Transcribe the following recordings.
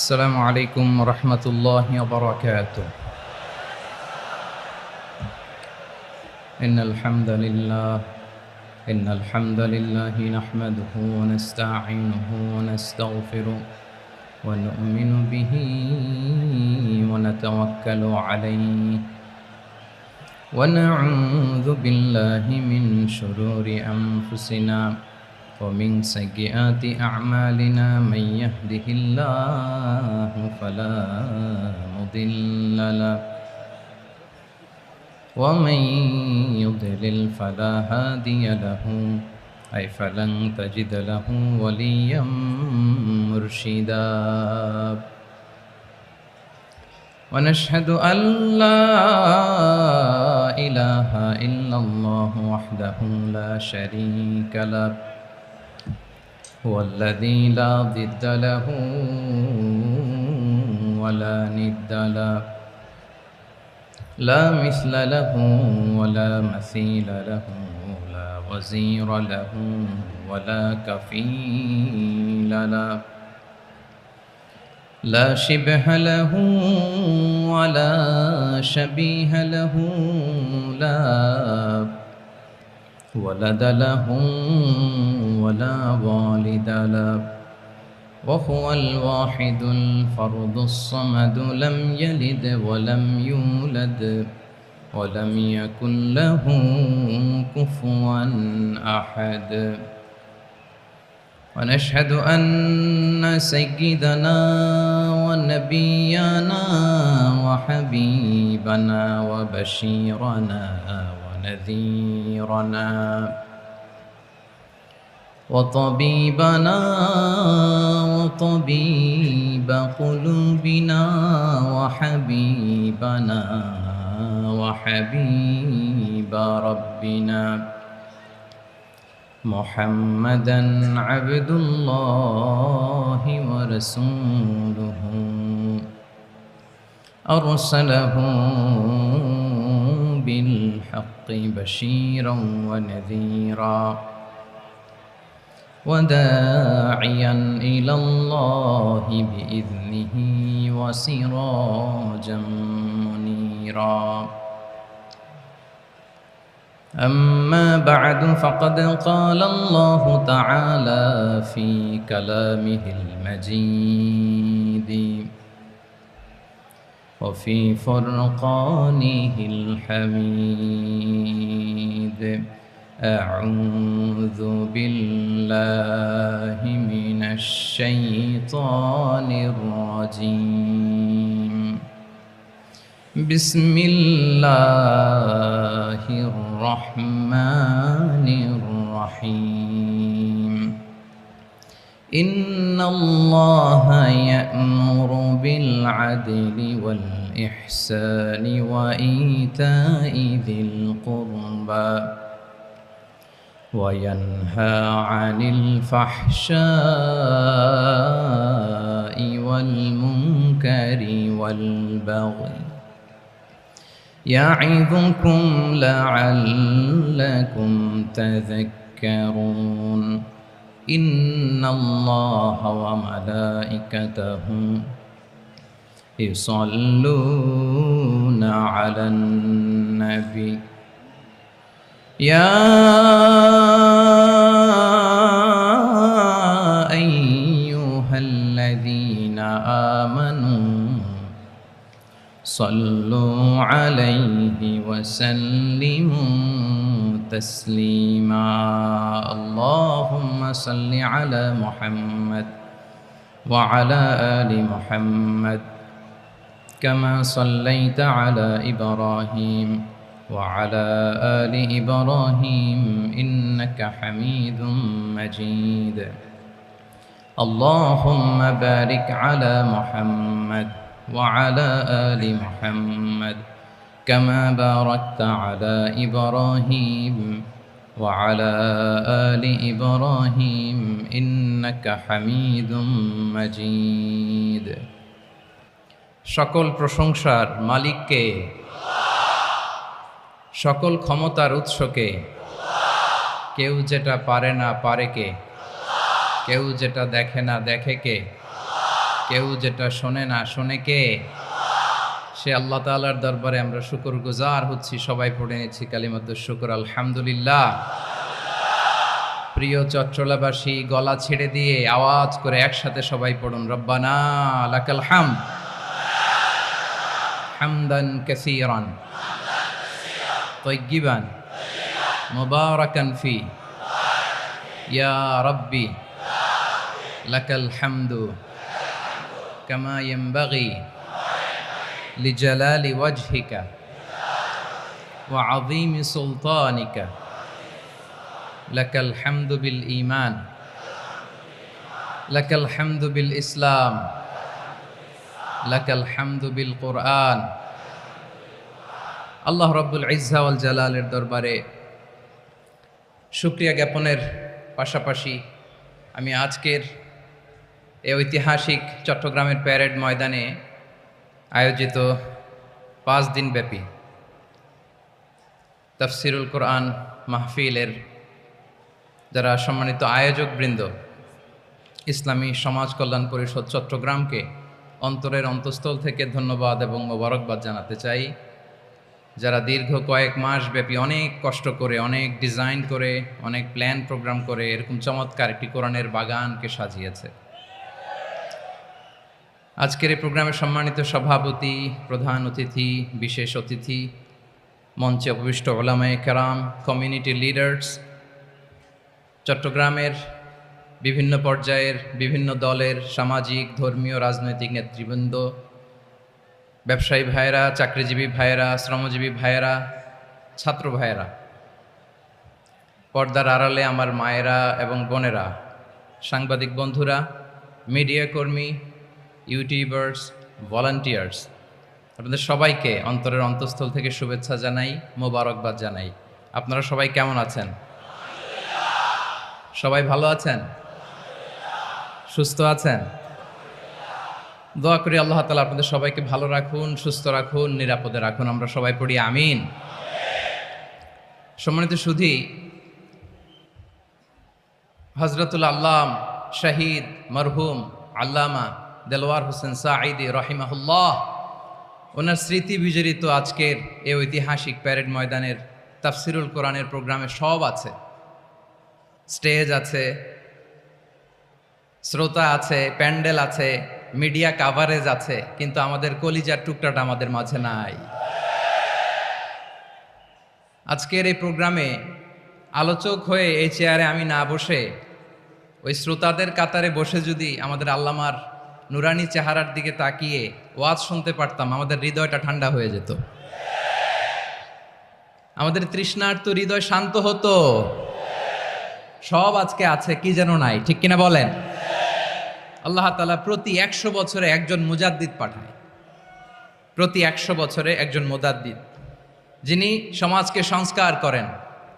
السلام عليكم ورحمة الله وبركاته. إن الحمد لله نحمده ونستعينه ونستغفره ونؤمن به ونتوكل عليه ونعوذ بالله من شرور أنفسنا ومن سيئات أعمالنا من يهده الله فلا مضل له ومن يضلل فلا هادي له فلن تجد له وليا مرشدا ونشهد أن لا إله إلا الله وحده لا شريك له هو الذي لا ضد له ولا ند له لا مثل له ولا مثيل له لا وزير له ولا كفيل له لا شبه له ولا شبيه له لا ولد له ولا والد له وهو الواحد الفرد الصمد لم يلد ولم يولد ولم يكن له كفوا أحد ونشهد أن سيدنا ونبينا وحبيبنا وبشيرنا ونذيرنا وطبيبنا وطبيب قلوبنا وحبيبنا وحبيب ربنا محمدا عبد الله ورسوله أرسله بالحق بشيرا ونذيرا وداعيا إلى الله بإذنه وسراجا منيرا أما بعد فقد قال الله تعالى في كلامه المجيد وفي فرقانه الحميد أعوذ بالله من الشيطان الرجيم بسم الله الرحمن الرحيم إن الله يأمر بالعدل والإحسان وإيتاء ذي القربى وينهى عن الفحشاء والمنكر والبغي يعظكم لعلكم تذكرون إن الله وملائكته يصلون على النبي يا أيها الذين آمنوا صلوا عليه وسلموا تسليما اللهم صل على محمد وعلى آل محمد كما صليت على إبراهيم وعلى آل إبراهيم إنك حميد مجيد اللهم بارك على محمد وعلى آل محمد كما باركت على إبراهيم وعلى آل إبراهيم إنك حميد مجيد সকল প্রশংসার মালিককে, সকল ক্ষমতার উৎসকে। কেউ যেটা পারে না পারে কে, কেউ যেটা দেখে না দেখে কে, কেউ যেটা শোনে না শোনে কে? সে আল্লাহ তাআলার দরবারে আমরা শুকরগুজার হচ্ছি। সবাই পড়ে নিচ্ছি কালিমাতুশ শুকর, আলহামদুলিল্লাহ। প্রিয় চট্টলাবাসী, গলা ছেড়ে দিয়ে আওয়াজ করে একসাথে সবাই পড়ুন, রব্বানা লাকাল হামদ হামদান কাসীরান তাইয়্যিবান মুবারাকান ফি ইয়া রাব্বি লাকাল হামদু কামা ইয়ানবাগি লিজালালি ওয়াজহিকা ওয়া আযীমি সুলতানিকা লাকাল হামদু বিল ঈমান লাকাল হামদু বিল ইসলাম লাকাল হামদু বিল কুরআন। আল্লাহ রাব্বুল ইজ্জা ওয়াল জালালের দরবারে শুকরিয়া জ্ঞাপনের পাশাপাশি আমি আজকের এই ঐতিহাসিক চট্টগ্রামের প্যারেড ময়দানে আয়োজিত 5 দিনব্যাপী তাফসিরুল কোরআন মাহফিলের যারা সম্মানিত আয়োজকবৃন্দ, ইসলামী সমাজ কল্যাণ পরিষদ চট্টগ্রামকে অন্তরের অন্তঃস্থল থেকে ধন্যবাদ এবং মোবারকবাদ জানাতে চাই, যারা দীর্ঘ কয়েক মাস ব্যাপী অনেক কষ্ট করে, অনেক ডিজাইন করে, অনেক প্ল্যান প্রোগ্রাম করে এরকম চমৎকার একটি কোরআনের বাগানকে সাজিয়েছে। আজকের এই প্রোগ্রামের সম্মানিত সভাপতি, প্রধান অতিথি, বিশেষ অতিথি, মঞ্চে উপবিষ্ট উলামায়ে কেরাম, কমিউনিটি লিডার্স, চট্টগ্রামের বিভিন্ন পর্যায়ের বিভিন্ন দলের সামাজিক, ধর্মীয়, রাজনৈতিক নেতৃবৃন্দ, ব্যবসায়ী ভাইয়েরা, চাকরিজীবী ভাইয়েরা, শ্রমজীবী ভাইয়েরা, ছাত্র ভাইয়েরা, পর্দার আড়ালে আমার মায়েরা এবং বোনেরা, সাংবাদিক বন্ধুরা, মিডিয়া কর্মী, ইউটিউবার্স, ভলান্টিয়ার্স, আপনাদের সবাইকে অন্তরের অন্তঃস্থল থেকে শুভেচ্ছা জানাই, মোবারকবাদ জানাই। আপনারা সবাই কেমন আছেন? সবাই ভালো আছেন? সুস্থ আছেন? দোয়া করি আল্লাহ তাআলা আপনাদের সবাইকে ভালো রাখুন, সুস্থ রাখুন, নিরাপদে রাখুন। আমরা সবাই পড়ি আমিন। সম্মানিত সুধী, হযরতুল আল্লাম শহীদ মরহুম আল্লামা দেলওয়ার হোসেন সাঈদী রাহিমাহুল্লাহ, ওনার স্মৃতি বিজড়িত আজকের এই ঐতিহাসিক প্যারেড ময়দানের তাফসিরুল কোরআনের প্রোগ্রামে সব আছে। স্টেজ আছে, শ্রোতা আছে, প্যান্ডেল আছে, মিডিয়া কাভারেজ আছে, কিন্তু আমাদের কলিজার টুকরাটা আমাদের মাঝে নাই। আজকের এই প্রোগ্রামে আলোচক হয়ে এই চেয়ারে আমি না বসে ওই শ্রোতাদের কাতারে বসে যদি আমাদের আল্লামার নুরানি চেহারার দিকে তাকিয়ে ওয়াজ শুনতে পারতাম, আমাদের হৃদয়টা ঠান্ডা হয়ে যেত, আমাদের তৃষ্ণার্ত হৃদয় শান্ত হতো। সব আজকে আছে, কি যেন নাই, ঠিক কিনা বলেন? আল্লাহ তাআলা প্রতি 100 বছরে একজন মুজাদ্দিদ পাঠায়, প্রতি 100 বছরে একজন মুজাদ্দিদ, যিনি সমাজকে সংস্কার করেন।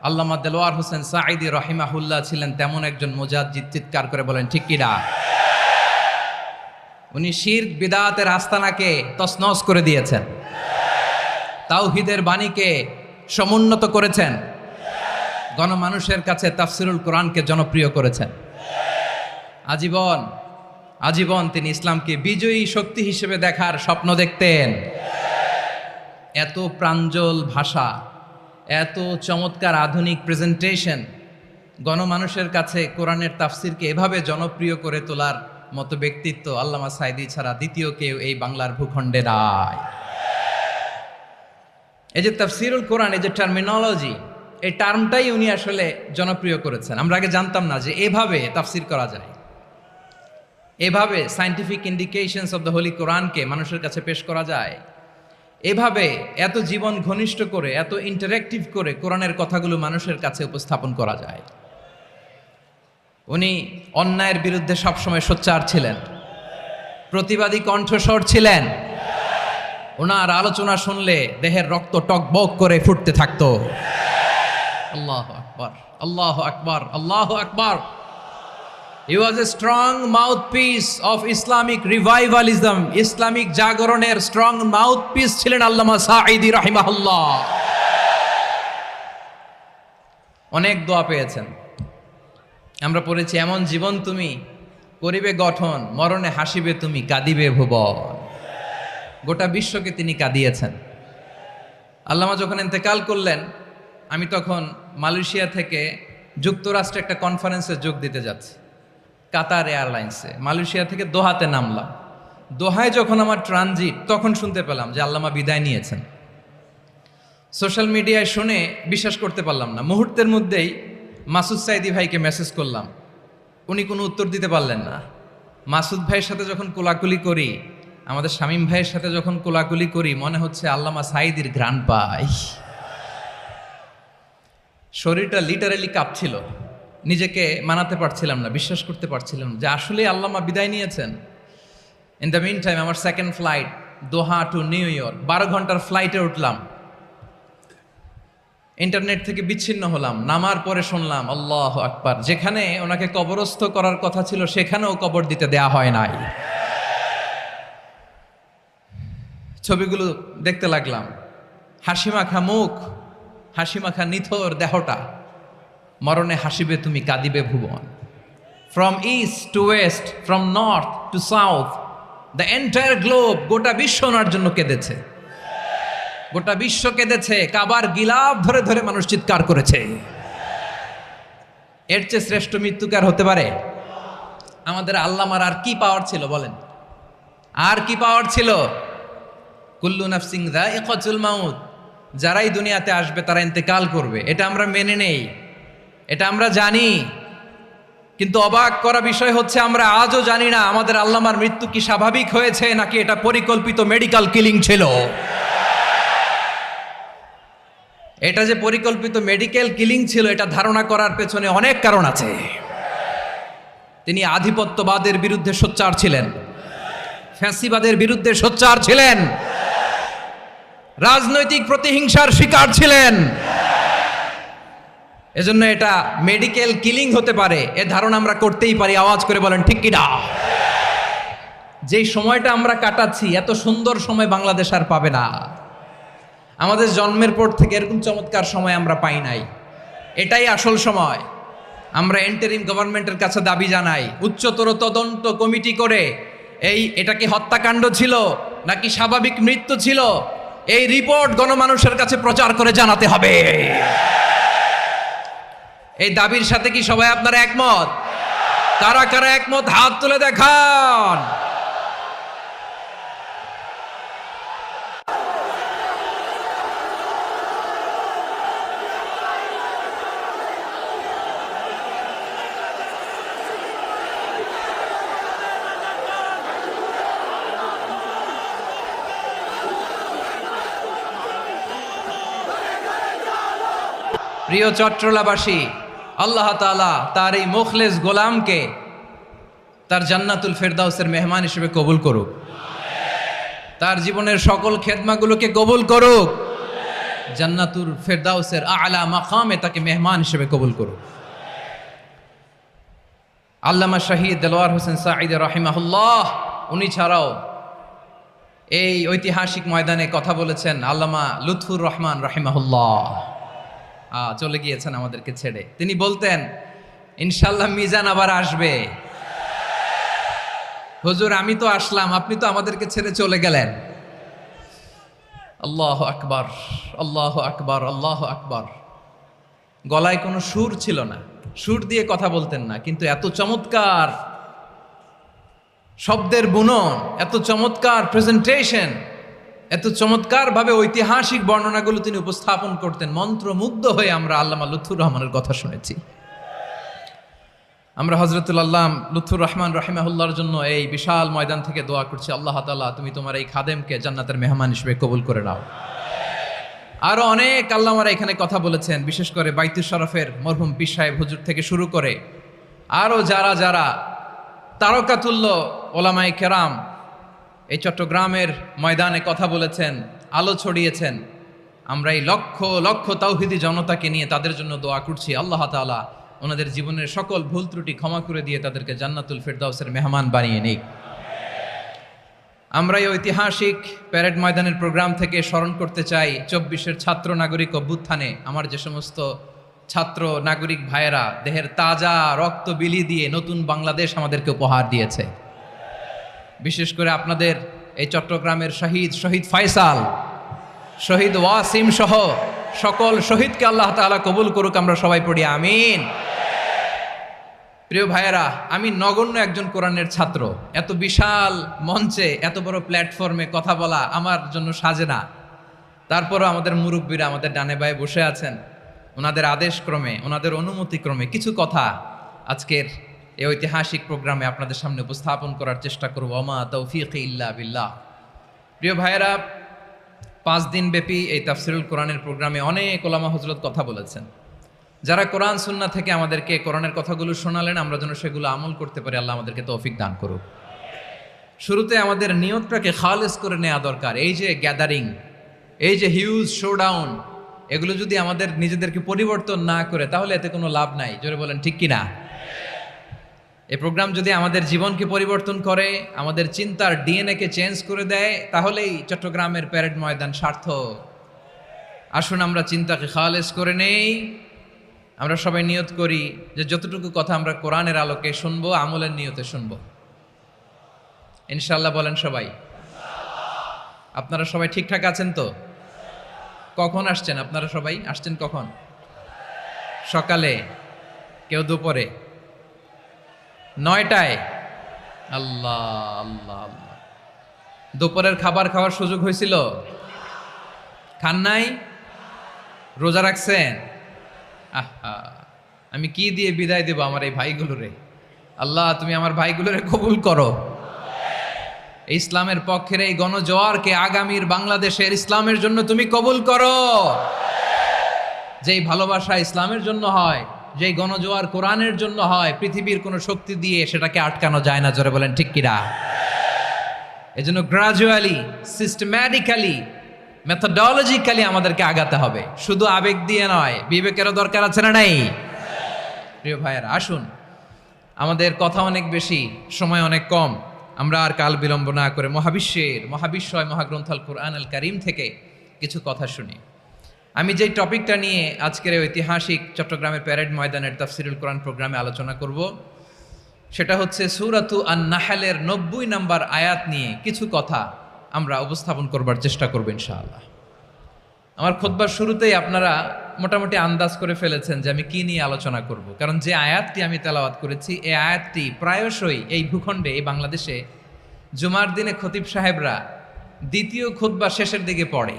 আল্লামা দেলওয়ার হোসেন সাঈদী রাহিমাহুল্লাহ ছিলেন তেমন একজন মুজাদ্দিদ। চিৎকার করে বলেন ঠিক কিনা? উনি শিরক বিদআতের আস্তানাকে তছনছ করে দিয়েছেন, তাওহীদের বাণীকে সমুন্নত করেছেন, গণমানুষের কাছে তাফসিরুল কোরআনকে জনপ্রিয় করেছেন। আজীবন তিনি ইসলামকে বিজয়ী শক্তি হিসেবে দেখার স্বপ্ন দেখতেন। এত প্রাঞ্জল ভাষা, এত চমৎকার আধুনিক প্রেজেন্টেশন, গণমানুষের কাছে কোরআনের তাফসিরকে এভাবে জনপ্রিয় করে তোলার মতো ব্যক্তিত্ব আল্লামা সাঈদী ছাড়া দ্বিতীয় কেউ এই বাংলার ভূখণ্ডে নাই। এই যে তাফসিরুল কোরআন, এই যে টার্মিনোলজি, এই টার্মটাই উনি আসলে জনপ্রিয় করেছেন। আমরা আগে জানতাম না যে এভাবে তাফসির করা যায়, এভাবে scientific indications of the Holi কোরআনকে মানুষের কাছে পেশ করা যায়, এভাবে এত জীবন ঘনিষ্ঠ করে, এত ইন্টারেক্টিভ করে কোরআনের কথাগুলো মানুষের কাছে উপস্থাপন করা যায়। উনি অন্যায়ের বিরুদ্ধে সবসময় সোচ্চার ছিলেন, প্রতিবাদী কণ্ঠস্বর ছিলেন। ওনার আলোচনা শুনলে দেহের রক্ত টকবক করে ফুটতে থাকতো। আল্লাহ আকবার, আল্লাহ আকবার, আল্লাহ আকবার। He was a strong mouthpiece of Islamic revivalism. Islamic জাগরণের স্ট্রং মাউথপিস ছিলেন আল্লামা সাঈদী রাহিমাহুল্লাহ। অনেক দোয়া পেয়েছেন। আমরা পড়েছি, এমন জীবন তুমি করিবে গঠন, মরণে হাসিবে তুমি, কাঁদিবে ভুবন। গোটা বিশ্বকে তিনি কাঁদিয়েছেন। আল্লামা যখন ইন্তেকাল করলেন, আমি তখন মালয়েশিয়া থেকে যুক্তরাষ্ট্রে একটা কনফারেন্সে যোগ দিতে যাচ্ছি, কাতার এয়ারলাইন্সে। মালয়েশিয়া থেকে দোহাতে নামলাম। দোহায় যখন আমার ট্রানজিট, তখন শুনতে পেলাম যে আল্লামা বিদায় নিয়েছেন। সোশ্যাল মিডিয়ায় শুনে বিশ্বাস করতে পারলাম না। মুহূর্তের মধ্যেই মাসুদ সাইদি ভাইকে মেসেজ করলাম, উনি কোনো উত্তর দিতে পারলেন না। মাসুদ ভাইয়ের সাথে যখন কোলাকুলি করি, আমাদের শামীম ভাইয়ের সাথে যখন কোলাকুলি করি, মনে হচ্ছে আল্লামা সাইদির ঘ্রাণ পাই। শরীরটা লিটারালি কাঁপছিল, নিজেকে মানাতে পারছিলাম না, বিশ্বাস করতে পারছিলাম যে আসলে আল্লামা বিদায় নিয়েছেন। ইন দ্য মিন টাইম আমার সেকেন্ড ফ্লাইট, দোহা টু নিউ ইয়র্ক, 12 ঘন্টার ফ্লাইটে উঠলাম। ইন্টারনেট থেকে বিচ্ছিন্ন হলাম। নামার পরে শুনলাম আল্লাহু আকবার, যেখানে ওনাকে কবরস্থ করার কথা ছিল সেখানেও কবর দিতে দেয়া হয় নাই। ছবিগুলো দেখতে লাগলাম, হাসিমাখা মুখ, হাসিমাখা নিথর দেহটা, মরণে হাসিবে তুমি, কাঁদিবে ভুবন। From east to west, from north to south, the entire globe, গোটা বিশ্ব ওনার জন্য কেঁদেছে, গোটা বিশ্ব কেঁদেছে। কাবার গিলাফ ধরে ধরে মানুষ চিৎকার করেছে। এর চেয়ে শ্রেষ্ঠ মৃত্যু কার হতে পারে? আমাদের আল্লামার আর কি পাওয়ার ছিল বলেন? আর কি পাওয়ার ছিল? কুল্লু নাফসিন যায়িকাতুল মাউত, যারাই দুনিয়াতে আসবে তারা ইন্তেকাল করবে, এটা আমরা মেনে নেই, এটা আমরা জানি। কিন্তু অবাক করা বিষয় হচ্ছে, আমরা আজও জানি না আমাদের আল্লামার মৃত্যু কি স্বাভাবিক হয়েছে নাকি এটা পরিকল্পিত মেডিকেল কিলিং ছিল। এটা যে পরিকল্পিত মেডিকেল কিলিং ছিল, এটা ধারণা করার পেছনে অনেক কারণ আছে। তিনি আধিপত্যবাদের বিরুদ্ধে সোচ্চার ছিলেন, ফ্যাসিবাদের বিরুদ্ধে সোচ্চার ছিলেন, রাজনৈতিক প্রতিহিংসার শিকার ছিলেন। এজন্য এটা মেডিকেল কিলিং হতে পারে, এ ধারণা আমরা করতেই পারি। আওয়াজ করে বলেন ঠিক কিনা? যেই সময়টা আমরা কাটাচ্ছি, এত সুন্দর সময় বাংলাদেশ আর পাবে না। আমাদের জন্মের পর থেকে এরকম চমৎকার সময় আমরা পাই নাই। এটাই আসল সময়। আমরা ইন্টারিম গভর্নমেন্টের কাছে দাবি জানাই, উচ্চতর তদন্ত কমিটি করে এটা কি হত্যাকাণ্ড ছিল নাকি স্বাভাবিক মৃত্যু ছিল, এই রিপোর্ট গণমানুষের কাছে প্রচার করে জানাতে হবে। এই দাবির সাথে কি সবাই আপনারা একমত? কারা কারা একমত হাত তুলে দেখান। প্রিয় চট্টলাবাসী, আল্লাহ তাআলা তার এই মুখলেস গোলামকে তার জান্নাতুল ফেরদাউসের মেহমান হিসেবে কবুল করুক, তার জীবনের সকল খেদমাগুলোকে কবুল করুক, জান্নাতুল ফেরদাউসের আলা মাকামে তাকে মেহমান হিসেবে কবুল করুক। আল্লামা শহীদ দেলোয়ার হোসেন সাঈদী রাহিমাহুল্লাহ, উনি ছাড়াও এই ঐতিহাসিক ময়দানে কথা বলেছেন আল্লামা লুৎফুর রহমান রাহিমাহুল্লাহ। চলে গিয়েছেন আমাদেরকে ছেড়ে। তিনি বলতেন, ইনশাল্লাহ মিজান আবার আসবে। হুজুর, আমি তো আসলাম, আপনি তো আমাদেরকে ছেড়ে চলে গেলেন। আল্লাহু আকবার, আল্লাহু আকবার, আল্লাহু আকবার। গলায় কোনো সুর ছিল না, সুর দিয়ে কথা বলতেন না, কিন্তু এত চমৎকার শব্দের বুনন, এত চমৎকার প্রেজেন্টেশন, এত চমৎকারভাবে ঐতিহাসিক বর্ণনাগুলো তিনি উপস্থাপন করতেন, মন্ত্রমুগ্ধ হয়ে আমরা আল্লামা লুৎফুর রহমানের কথা শুনেছি। আমরা হযরতুল আল্লাহ লুৎফুর রহমান রাহিমাহুল্লাহর জন্য এই বিশাল ময়দান থেকে দোয়া করছি, আল্লাহ তাআলা তুমি তোমার এই খাদেমকে জান্নাতের মেহমান হিসেবে কবুল করে নাও। আরো অনেক আল্লামারা এখানে কথা বলেছেন, বিশেষ করে বাইতুল শরফের মরহুম পীর সাহেব হুজুর থেকে শুরু করে আরো যারা যারা তারকাতুল্য ওলামায়ে কেরাম এই চট্টগ্রামের ময়দানে কথা বলেছেন, আলো ছড়িয়েছেন। আমরা এই লক্ষ লক্ষ তাওহীদি জনতাকে নিয়ে তাদের জন্য দোয়া করছি, আল্লাহ তাআলা ওনাদের জীবনের সকল ভুল ত্রুটি ক্ষমা করে দিয়ে তাদেরকে জান্নাতুল ফেরদাউসের মেহমান বানিয়ে নিক। আমরা এই ঐতিহাসিক প্যারেড ময়দানের প্রোগ্রাম থেকে স্মরণ করতে চাই 24-এর ছাত্র নাগরিক অভ্যুত্থানে আমার যে সমস্ত ছাত্র নাগরিক ভাইয়েরা দেহের তাজা রক্ত বিলি দিয়ে নতুন বাংলাদেশ আমাদেরকে উপহার দিয়েছে। বিশেষ করে আপনাদের এই চট্টগ্রামের শহীদ ফয়সাল, শহীদ ওয়াসিম সহ সকল শহীদকে আল্লাহ তাআলা কবুল করুক, আমরা সবাই পড়ি আমিন। প্রিয় ভাইয়েরা, আমি নগণ্য একজন কোরআনের ছাত্র, এত বিশাল মঞ্চে এত বড় প্ল্যাটফর্মে কথা বলা আমার জন্য সাজে না। তারপরও আমাদের মুরব্বীরা আমাদের ডানে বায়ে বসে আছেন, ওনাদের আদেশক্রমে ওনাদের অনুমতিক্রমে কিছু কথা আজকের এই ঐতিহাসিক প্রোগ্রামে আপনাদের সামনে উপস্থাপন করার চেষ্টা করব। ওমা তৌফিক ইল্লা বিল্লাহ। প্রিয় ভাইয়েরা, 5 দিন ব্যাপী এই তাফসিরুল কোরআনের প্রোগ্রামে অনেক ওলামা হযরত কথা বলেছেন। যারা কোরআন সুন্নাহ থেকে আমাদেরকে কোরআনের কথাগুলো শোনালেন, আমরা যেন সেগুলো আমল করতে পারি, আল্লাহ আমাদেরকে তৌফিক দান করুক। শুরুতে আমাদের নিয়তটাকে খালেস করে নেওয়া দরকার। এই যে গ্যাদারিং, এই যে হিউজ শোডাউন, এগুলো যদি আমাদের নিজেদেরকে পরিবর্তন না করে তাহলে এতে কোনো লাভ নাই। জোরে বলেন ঠিক কিনা? এই প্রোগ্রাম যদি আমাদের জীবনকে পরিবর্তন করে, আমাদের চিন্তার ডিএনএ-কে চেঞ্জ করে দেয়, তাহলেই চট্টগ্রামের প্যারেড ময়দান সার্থক। আসুন আমরা চিন্তাকে খালেস করে নেই। আমরা সবাই নিয়ত করি যে যতটুকু কথা আমরা কোরআনের আলোকে শুনবো, আমলের নিয়তে শুনবো ইনশাআল্লাহ। বলেন সবাই। আপনারা সবাই ঠিকঠাক আছেন তো? কখন আসছেন আপনারা? সবাই আসছেন কখন? সকালে, কেউ দুপুরে, 9টায়? আল্লাহ আল্লাহ আল্লাহ। দুপুরের খাবার খাওয়ার সুযোগ হয়েছিল? খান নাই? রোজা রাখছেন? আহা, আমি কি দিয়ে বিদায় দেব আমার এই ভাইগুলোরে? আল্লাহ তুমি আমার ভাইগুলোরে কবুল করো। ইসলামের পক্ষের এই গণজোয়ারকে আগামীর বাংলাদেশের ইসলামের জন্য তুমি কবুল করো। যেই ভালোবাসা ইসলামের জন্য হয়, যেই গণজোয়ার কোরআনের জন্য হয়, পৃথিবীর কোনো শক্তি দিয়ে সেটাকে আটকানো যায় না। জোরে বলেন ঠিক কিনা? এজন্য গ্রাজুয়ালি, সিস্টেম্যাটিক্যালি, মেথোডোলজিক্যালি আমাদেরকে আগাতে হবে, শুধু আবেগ দিয়ে নয়। বিবেকেরও দরকার আছে না নাই? প্রিয় ভাইয়েরা, আসুন, আমাদের কথা অনেক বেশি, সময় অনেক কম। আমরা আর কাল বিলম্ব না করে মহাবিশ্বয় মহাগ্রন্থ আল কুরআন আল কারীম থেকে কিছু কথা শুনি। আমি যেই টপিকটা নিয়ে আজকের এই ঐতিহাসিক চট্টগ্রামের প্যারেড ময়দানের তাফসিরুল কোরআন প্রোগ্রামে আলোচনা করব, সেটা হচ্ছে সূরাতু আন-নাহলের 90 নম্বর আয়াত নিয়ে কিছু কথা আমরা উপস্থাপন করবার চেষ্টা করব ইনশাআল্লাহ। আমার খুতবার শুরুতেই আপনারা মোটামুটি আন্দাজ করে ফেলেছেন যে আমি কি নিয়ে আলোচনা করব, কারণ যে আয়াতটি আমি তেলাওয়াত করেছি এই আয়াতটি প্রায়শই এই ভূখণ্ডে, এই বাংলাদেশে জুমার দিনে খতিব সাহেবরা দ্বিতীয় খুতবা শেষের দিকে পড়ে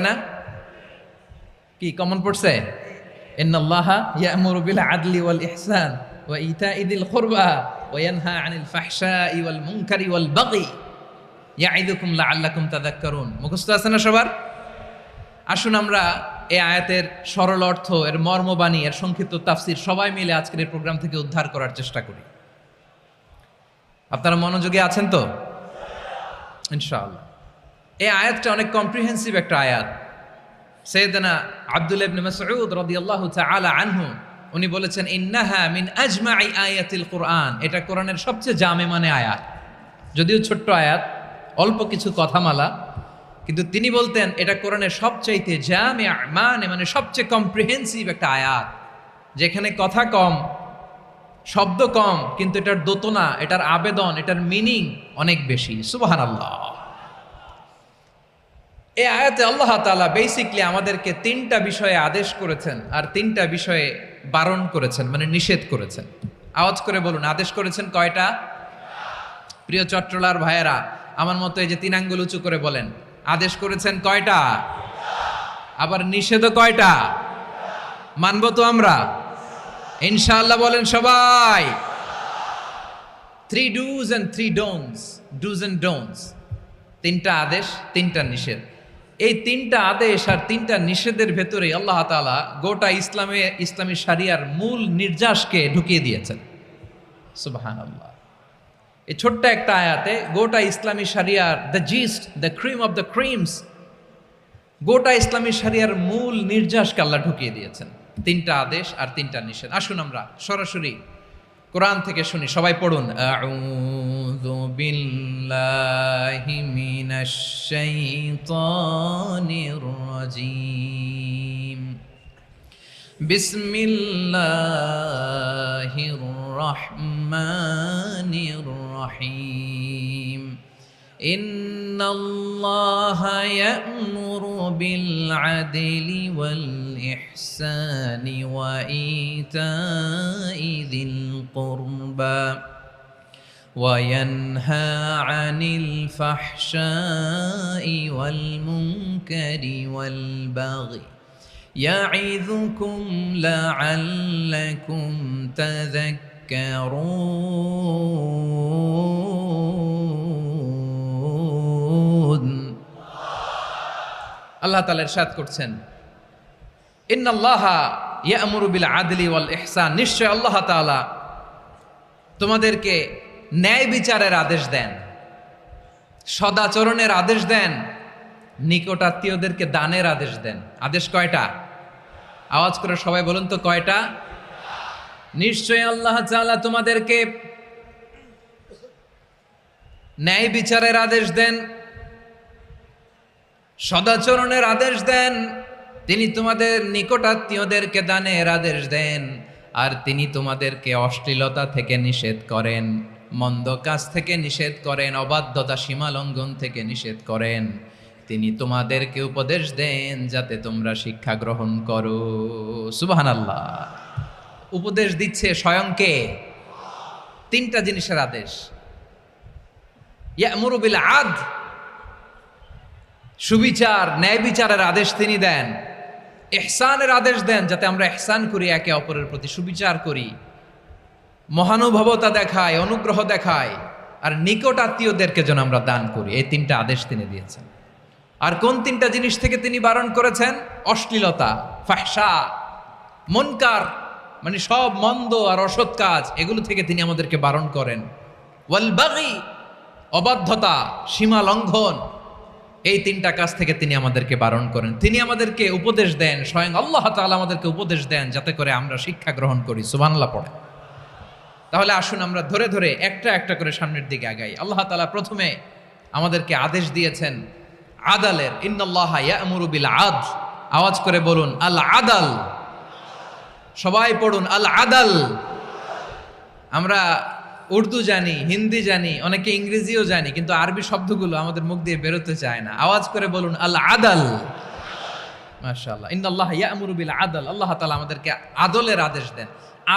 না? কি কমন পড়ছে? ইন্নাল্লাহা ইয়া'মুরু বিল আদলি ওয়াল ইহসান ওয়া ইতা'i যিল কুরবা ওয়া ইয়ানহা আনিল ফাহশাই ওয়াল মুনকারি ওয়াল বাগি ইয়া'iদুকুম লাআল্লাকুম তাযাক্কারুন। মুখস্থ আছে না সবার? আসুন আমরা এই আয়াতের সরল অর্থ, এর মর্মবাণী, এর সংক্ষিপ্ত তাফসীর সবাই মিলে আজকের এই প্রোগ্রাম থেকে উদ্ধার করার চেষ্টা করি। আপনারা মনোযোগী আছেন তো? ইনশাআল্লাহ। এই আয়াতটা অনেক কম্প্রিহেন্সিভ একটা আয়াত। সাইয়েদনা আব্দুল্লাহ ইবনে মাসউদ রাদিয়াল্লাহু তাআলা আনহু উনি বলেছেন, ইন্নাহা মিন আজমাই আয়াতিল কুরআন। এটা কোরআনের সবচেয়ে জামে আয়াত। যদিও ছোট্ট আয়াত, অল্প কিছু কথামালা, কিন্তু তিনি বলতেন এটা কোরআনের সবচাইতে জামিআ মানে সবচেয়ে কম্প্রিহেন্সিভ একটা আয়াত, যেখানে কথা কম, শব্দ কম, কিন্তু এটার দোতনা, এটার আবেদন, এটার মিনিং অনেক বেশি। সুবহানাল্লাহ। এই আয়াতে আল্লাহ তাআলা বেসিকলি আমাদেরকে 3টা বিষয়ে আদেশ করেছেন আর 3টা বিষয়ে বারণ করেছেন, মানে নিষেধ করেছেন। আওয়াজ করে বলুন, আদেশ করেছেন কয়টা? প্রিয় চট্টলার ভাইয়েরা, আমার মতো এই যে 3 আঙ্গুল উঁচু করে বলেন, আদেশ করেছেন কয়টা? আবার নিষেধও কয়টা? মানবো তো আমরা ইনশাআল্লাহ? বলেন সবাই। 3 do's and 3 don'ts, do's and don'ts, 3টা আদেশ 3টা নিষেধ। এই 3টা আদেশ আর 3টা নিষেধের ভেতরে আল্লাহ তাআলা গোটা ইসলামী শরিয়ার মূল নির্যাসকে ঢুকিয়ে দিয়েছেন। সুবহানাল্লাহ। এই ছোট্ট একটা আয়াতে গোটা ইসলামী শরিয়ার the gist, the cream of the creams, গোটা ইসলামী শরিয়ার মূল নির্যাসকে আল্লাহ ঢুকিয়ে দিয়েছেন। 3টা আদেশ আর 3টা নিষেধ। আসুন আমরা সরাসরি কোরআন থেকে শুনি, সবাই পড়ুন। আউযু বিল্লাহি মিনাশ শাইতানির রাজীম। বিসমিল্লাহির রহমানির রহিম। ইন্নাল্লাহা ইয়া'মুরু বিল আদলি ওয়াল ইহসানি ওয়া ইতাই যিল কুরবা ওয়া ইয়ানহা আনিল ফাহশাই ওয়াল মুনকারি ওয়াল বাগি ইয়া'iযুকুম লা'আল্লাকুম তাযাক্কারুন। আল্লাহ তাআলা ইরশাদ করছেন, ইন্নাল্লাহা ইয়া'মুরু বিল আদলি ওয়াল ইহসান, নিশ্চয় আল্লাহ তাআলা তোমাদেরকে ন্যায় বিচারের আদেশ দেন, সদাচরণের আদেশ দেন, নিকটাত্মীয়দেরকে দানের আদেশ দেন। আদেশ কয়টা? আওয়াজ করে সবাই বলুন তো কয়টা? নিশ্চয় আল্লাহ তাআলা তোমাদেরকে ন্যায় বিচারের আদেশ দেন, সদাচরণের আদেশ দেন, তিনি তোমাদের নিকটাত্মীয়দেরকে দানের আদেশ দেন, আর তিনি তোমাদেরকে অশ্লীলতা থেকে নিষেধ করেন, মন্দ কাজ থেকে নিষেধ করেন, অবাধ্যতা সীমা লঙ্ঘন থেকে নিষেধ করেন। তিনি তোমাদেরকে উপদেশ দেন যাতে তোমরা শিক্ষা গ্রহণ করো। সুবহানাল্লাহ। উপদেশ দিচ্ছে স্বয়ং কে? 3টা জিনিসের আদেশ। ইয়া'মুরু বিল আদল, সুবিচার ন্যায় বিচারের আদেশ তিনি দেন। ইহসানের আদেশ দেন, যাতে আমরা ইহসান করি, একে অপরের প্রতি সুবিচার করি, মহানুভবতা দেখাই, অনুগ্রহ দেখাই, আর নিকট আত্মীয়দেরকে যেন আমরা দান করি। এই 3টা আদেশ তিনি দিয়েছেন। আর কোন 3টা জিনিস থেকে তিনি বারণ করেছেন? অশ্লীলতা, ফাহশা, মুনকার, মানে সব মন্দ আর অসৎ কাজ, এগুলো থেকে তিনি আমাদেরকে বারণ করেন। ওয়াল বাগি, অবাধ্যতা, সীমা লঙ্ঘন, এই 3টা কাজ থেকে তিনি আমাদেরকে বারণ করেন। তিনি আমাদেরকে উপদেশ দেন, স্বয়ং আল্লাহ তাআলা আমাদেরকে উপদেশ দেন যাতে করে আমরা শিক্ষা গ্রহণ করি। সুবহানাল্লাহ পড়ে। তাহলে আসুন আমরা ধরে ধরে একটা একটা করে সামনের দিকে আগাই। আল্লাহ তাআলা প্রথমে আমাদেরকে আদেশ দিয়েছেন আদালের। ইন্নাল্লাহা ইয়া'মুরু বিল আদল। আওয়াজ করে বলুন আল আদাল। সবাই পড়ুন আল আদাল। আমরা উর্দু জানি, হিন্দি জানি, অনেকে ইংরেজিও জানি, কিন্তু আরবি শব্দগুলো আমাদের মুখ দিয়ে বেরোতে চায় না। আওয়াজ করে বলুন আল আদাল। মাশাআল্লাহ। ইন্নাল্লাহা ইয়া'মুরু বিল আদল। আল্লাহ তাআলা আমাদেরকে আদলের আদেশ দেন।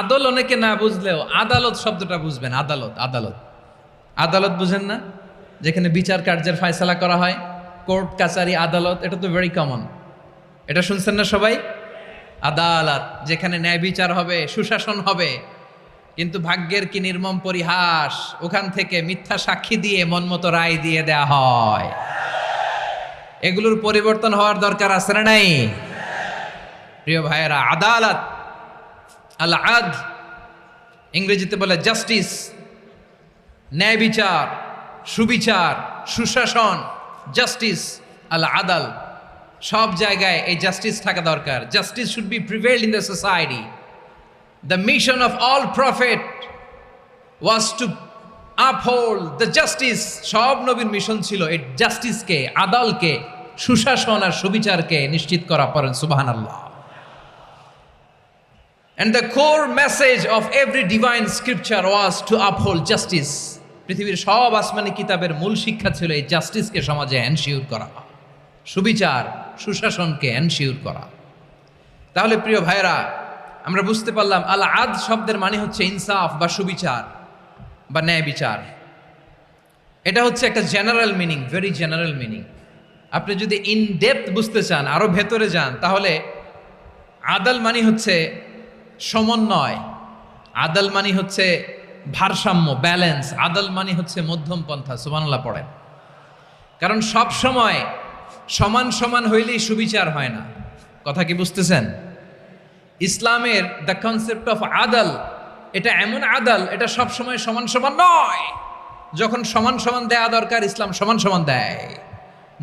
আদল অনেকে না বুঝলেও আদালত শব্দটা বুঝবেন। আদালত, আদালত, আদালত বুঝেন না? যেখানে বিচার কার্যের ফয়সালা করা হয়, কোর্ট কাচারি আদালত, এটা তো ভেরি কমন। এটা শুনছেন না সবাই? আদালত, যেখানে ন্যায় বিচার হবে, সুশাসন হবে। কিন্তু ভাগ্যের কি নির্মম পরিহাস, ওখান থেকে মিথ্যা সাক্ষী দিয়ে মনমতো রায় দিয়ে দেয়া হয়। এগুলোর পরিবর্তন হওয়ার দরকার আছে না নাই? প্রিয় ভাইয়েরা, আদালত, আল আদল, ইংরেজিতে বলে জাস্টিস, ন্যায় বিচার, সুবিচার, সুশাসন, জাস্টিস, আল আদাল, সব জায়গায় এই জাস্টিস থাকা দরকার। Justice should be prevailed in the society. The mission of all prophet was to uphold the justice. সব নবীর মিশন ছিল এই জাস্টিসকে, আদালকে, সুশাসন আর সুবিচারকে নিশ্চিত করা। পড়েন সুবহানাল্লাহ। And the core message of every divine scripture was to uphold justice. পৃথিবীর সব আসমানি কিতাবের মূল শিক্ষা ছিল এই জাস্টিসকে সমাজে এনশিওর করা, সুবিচার, সুশাসনকে এনশিওর করা। তাহলে প্রিয় ভাইরা, আমরা বুঝতে পারলাম আল আদ শব্দের মানে হচ্ছে ইনসাফ বা সুবিচার বা ন্যায় বিচার। এটা হচ্ছে একটা general meaning, very general meaning. আপনি যদি ইন ডেপথ বুঝতে চান, আরো ভেতরে যান, তাহলে আদল মানে হচ্ছে সমন্বয়, আদল মানে হচ্ছে ভারসাম্য, ব্যালেন্স। আদল মানে হচ্ছে মধ্যম পন্থা। সুবহানাল্লাহ পড়েন। কারণ সব সময় সমান সমান হইলেই সুবিচার হয় না। কথা কি বুঝতেছেন? ইসলামের দ্য কনসেপ্ট অফ আদল, এটা এমন আদল, এটা সব সময় সমান সমান নয়। যখন সমান সমান দেয়া দরকার, ইসলাম সমান সমান দেয়।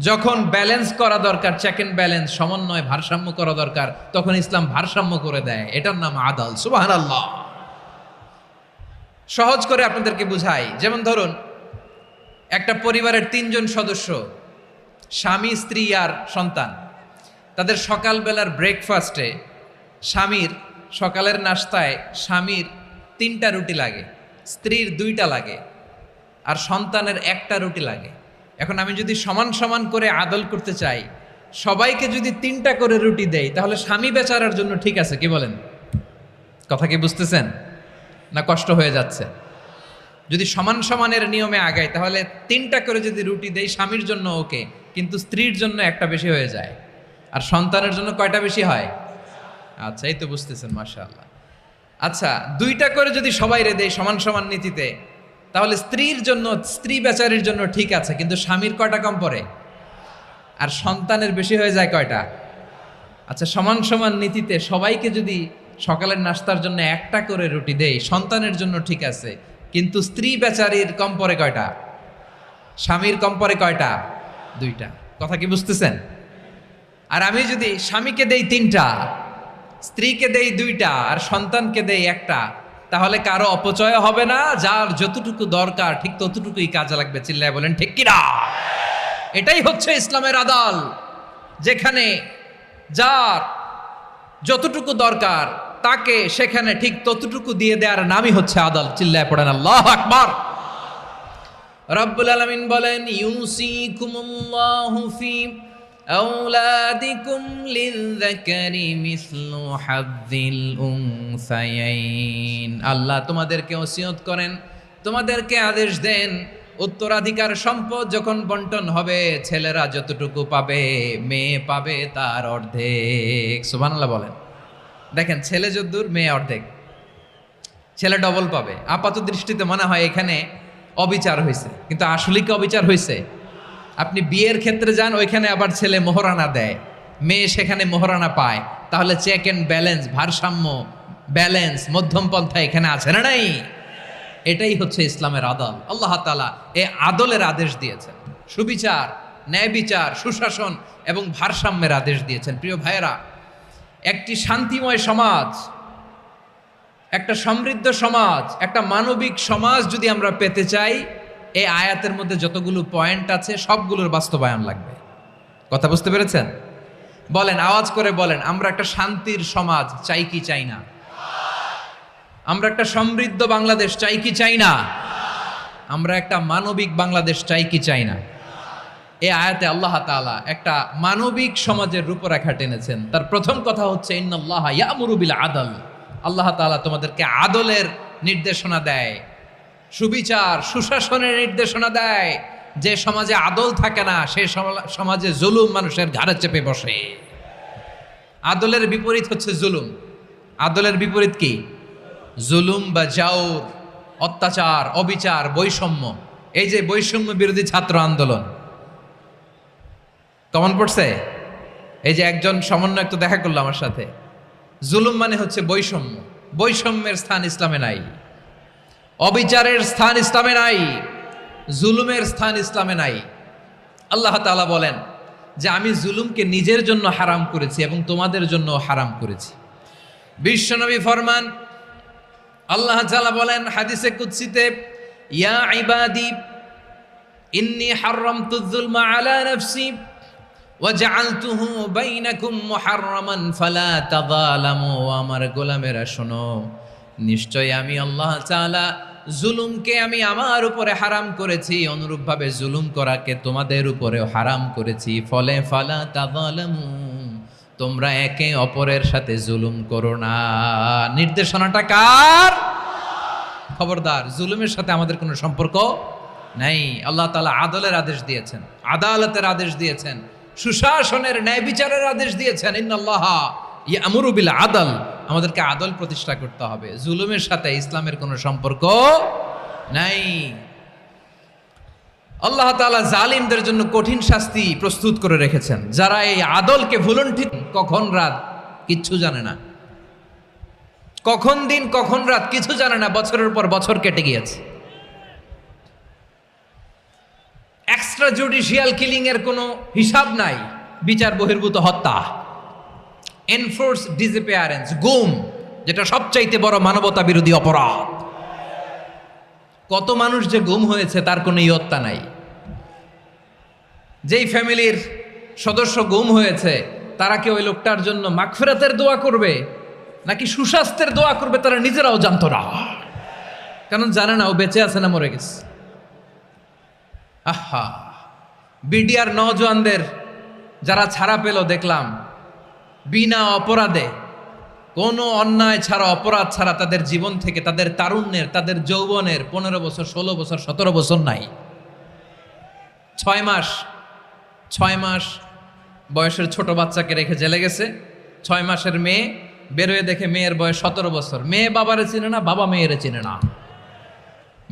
যখন ব্যালেন্স করা দরকার, চেক এন্ড ব্যালেন্স, সমন্বয়, ভারসাম্য করা দরকার, তখন ইসলাম ভারসাম্য করে দেয়। এটার নাম আদল। সুবহানাল্লাহ। সহজ করে আপনাদেরকে বুঝাই। যেমন ধরুন, একটা পরিবারের 3 জন সদস্য, স্বামী, স্ত্রী আর সন্তান। তাদের সকালবেলার ব্রেকফাস্টে স্বামীর, সকালের নাস্তায় স্বামীর 3টা রুটি লাগে, স্ত্রীর 2টা লাগে, আর সন্তানের 1টা রুটি লাগে। এখন আমি যদি সমান সমান করে আদল করতে চাই, সবাইকে যদি 3টা করে রুটি দেই, তাহলে স্বামী বেচারার জন্য ঠিক আছে, কি বলেন? কথা কি বুঝতেছেন না কষ্ট হয়ে যাচ্ছে? যদি সমান সমানের নিয়মে আগাই, তাহলে 3টা করে যদি রুটি দেই, স্বামীর জন্য ওকে, কিন্তু স্ত্রীর জন্য 1টা বেশি হয়ে যায়। আর সন্তানের জন্য কয়টা বেশি হয়? আচ্ছা, এই তো বুঝতেছেন, মাশাআল্লাহ। আচ্ছা, 2টা করে যদি সবাই রে দেয় সমান সমান নীতিতে, তাহলে স্ত্রীর জন্য, স্ত্রী বেচারির জন্য ঠিক আছে, কিন্তু স্বামীর কয়টা কম পড়ে? আর সন্তানের বেশি হয়ে যায় কয়টা? আচ্ছা, সমান সমান নীতিতে সবাইকে যদি সকালের নাস্তার জন্য 1টা করে রুটি দেই, সন্তানের জন্য ঠিক আছে, কিন্তু স্ত্রী বেচারির কম পড়ে কয়টা? স্বামীর কম পড়ে কয়টা? 2টা। কথা কি বুঝতেছেন? আর আমি যদি স্বামীকে দেই 3টা, স্ত্রীকে দেই 2টা, আর সন্তানকে দেই 1টা, তাহলে কারো অপচয় হবে না। যার যতটুকু দরকার ঠিক ততটুকুই কাজে লাগবে। চিল্লায় বলেন ঠিক কিনা? এটাই হচ্ছে ইসলামের আদল, যেখানে যার যতটুকু দরকার তাকে সেখানে ঠিক ততটুকু দিয়ে দেওয়ার নামই হচ্ছে আদল। চিল্লায় পড়েন আল্লাহু আকবার। রব্বুল আলামিন বলেন, ইউসিকুমুল্লাহু ফি আওলাদিকুম লিযযাকারি মিসলু হাযযিল উনসায়াইন। আল্লাহ তোমাদেরকে ওসিয়ত করেন, তোমাদেরকে আদেশ দেন, উত্তরাধিকার সম্পদ যখন বন্টন হবে, ছেলেরা যতটুকু পাবে, মেয়ে পাবে তার অর্ধেক। সুবহানাল্লাহ বলেন। দেখেন, ছেলে যদ্দূর, মেয়ে অর্ধেক, ছেলে ডবল পাবে। আপাত দৃষ্টিতে মনে হয় এখানে অবিচার হয়েছে, কিন্তু আসলে কি অবিচার হয়েছে? আপনি বিয়ের ক্ষেত্রে যান, ওইখানে আবার ছেলে মোহরানা দেয়, মেয়ে সেখানে মোহরানা পায়। তাহলে চেক এন্ড ব্যালেন্স, ভারসাম্য, ব্যালেন্স, মধ্যম পন্থা এখানে আছে না নাই? এটাই হচ্ছে ইসলামের আদল। আল্লাহ তাআলা এই আদলের আদেশ দিয়েছেন, সুবিচার, ন্যায় বিচার, সুশাসন এবং ভারসাম্যের আদেশ দিয়েছেন। প্রিয় ভাইয়েরা, একটি শান্তিময় সমাজ, একটা সমৃদ্ধ সমাজ, একটা মানবিক সমাজ যদি আমরা পেতে চাই, এই আয়াতের মধ্যে যতগুলো পয়েন্ট আছে সবগুলোর বাস্তবায়ন লাগবে। কথা বুঝতে পেরেছেন? বলেন, আওয়াজ করে বলেন, আমরা একটা শান্তির সমাজ চাই কি চাই না? আমরা একটা সমৃদ্ধ বাংলাদেশ চাই কি চাই না? আমরা একটা মানবিক বাংলাদেশ চাই কি চাই না? এই আয়াতে আল্লাহ তাআলা একটা মানবিক সমাজের রূপরেখা টেনেছেন। তার প্রথম কথা হচ্ছে, ইন্নাল্লাহা ইয়ামুরু বিল আদল। আল্লাহ তাআলা তোমাদেরকে আদলের নির্দেশনা দেয়, সুবিচার, সুশাসনের নির্দেশনা দেয়। যে সমাজে আদল থাকে না, সেই সমাজে জুলুম মানুষের ঘাড়ে চেপে বসে। আদলের বিপরীত হচ্ছে জুলুম। আদলের বিপরীত কি? জুলুম বা জাওর, অত্যাচার, অবিচার, বৈষম্য। এই যে বৈষম্য বিরোধী ছাত্র আন্দোলন কমন পড়ছে? এই যে একজন সমন্বয়ক তো দেখা করলো আমার সাথে। জুলুম মানে হচ্ছে বৈষম্য। বৈষম্যের স্থান ইসলামে নাই, অবিচারের স্থান ইসলামে নাই, জুলুমের স্থান ইসলামে নাই। আল্লাহ তাআলা বলেন যে আমি জুলুমকে নিজের জন্য হারাম করেছি এবং তোমাদের জন্য হারাম করেছি। বিশ্বনবী ফরমান, আল্লাহ তাআলা বলেন হাদিসে কুদসিতে, ইয়া ইবাদি ইন্নী হারামতুয যুলমা আলা নাফসি ওয়া জাআলতুহু বাইনাকুম মুহাররামান ফালা তাযালামু। আমার গোলামেরা শোনো, নিশ্চয় আমি আল্লাহ তাআলা জুলুমকে আমি আমার উপরে হারাম করেছি, অনুরূপভাবে জুলুম করাকে তোমাদের উপরেও হারাম করেছি। ফলে ফালা তাযালামু, তোমরা একে অপরের সাথে জুলুম করো না। নির্দেশনাটা কার? খবরদার, জুলুমের সাথে আমাদের কোনো সম্পর্ক নাই। আল্লাহ তাআলা আদলের আদেশ দিয়েছেন, আদালতের আদেশ দিয়েছেন, সুশাসনের ন্যায় বিচারের আদেশ দিয়েছেন। ইন্নাল্লাহা ইয়ামুরু বিল আদল, আমাদেরকে আদল প্রতিষ্ঠা করতে হবে। জুলুমের সাথে ইসলামের কোনো সম্পর্ক নাই। আল্লাহ তাআলা জালিমদের জন্য কঠিন শাস্তি প্রস্তুত করে রেখেছেন। যারা এই আদলকে ভুলুণ্ঠিত, কখন রাত কিচ্ছু জানে না, কখন দিন কখন রাত কিছু জানে না, বছরের পর বছর কেটে গিয়েছে। এক্সট্রা জুডিশিয়াল কিলিং এর কোনো হিসাব নাই, বিচার বহির্ভূত হত্যা, এনফোর্স ডিসঅ্যাপিয়ারেন্স, গুম, যেটা সবচাইতে বড় মানবতা বিরোধী অপরাধ। কত মানুষ যে গুম হয়েছে তার কোনো ইয়ত্তা নাই। যেই ফ্যামিলির সদস্য গুম হয়েছে তারা কি ওই লোকটার জন্য মাগফিরাতের দোয়া করবে নাকি সুস্বাস্থ্যের দোয়া করবে তারা নিজেরাও জানতো না, কারণ জানে না ও বেঁচে আছে না মরে গেছে। আহা, বিডিআর নওজোয়ানদের যারা ছাড়া পেল দেখলাম, বিনা অপরাধে, কোনো অন্যায় ছাড়া, অপরাধ ছাড়া তাদের জীবন থেকে, তাদের তারুণ্যের, তাদের যৌবনের 15 বছর, 16 বছর, 17 বছর নাই। 6 মাস বয়সের ছোট বাচ্চাকে রেখে জেলে গেছে। 6 মাসের মেয়ে বেরোয় দেখে মেয়ের বয়স 17 বছর। মেয়ে বাবারে চিনে না, বাবা মেয়েরে চিনে না।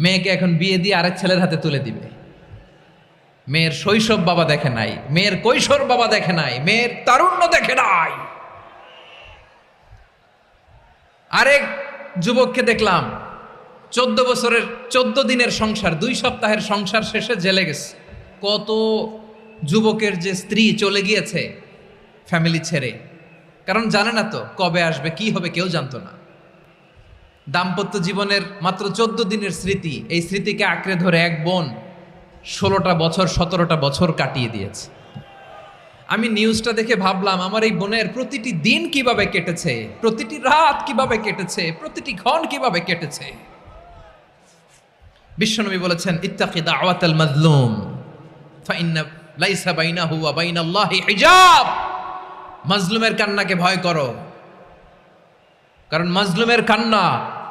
মেয়েকে এখন বিয়ে দিয়ে আরেক ছেলের হাতে তুলে দিবে। মেয়ের শৈশব বাবা দেখে নাই, মেয়ের কৈশোর বাবা দেখে নাই, মেয়ের তারুণ্য দেখে নাই। আরেক যুবককে দেখলাম 14 বছরের 14 দিনের সংসার, 2 সপ্তাহের সংসার শেষে জেলে গেছে। কত যুবকের যে স্ত্রী চলে গিয়েছে ফ্যামিলি ছেড়ে, কারণ জানে না তো কবে আসবে, কি হবে, কেউ জানতো না। দাম্পত্য জীবনের মাত্র 14 দিনের স্মৃতি, এই স্মৃতিকে আঁকড়ে ধরে এক বোন 16টা বছর, 17টা বছর কাটিয়ে দিয়েছে। আমি নিউজটা দেখে ভাবলাম, আমার এই বোনের প্রতিটি দিন কিভাবে কেটেছে, প্রতিটি রাত কিভাবে কেটেছে, প্রতিটি ক্ষণ কিভাবে কেটেছে। বিশ্বনবী বলেছেন, ইত্তাকি দাওয়াতাল মাজলুম ফাইন্না লাইসা বাইনাহু ওয়া বাইনাল্লাহি হিজাব। মাজলুমের কান্নাকে ভয় করো, কারণ মাজলুমের কান্না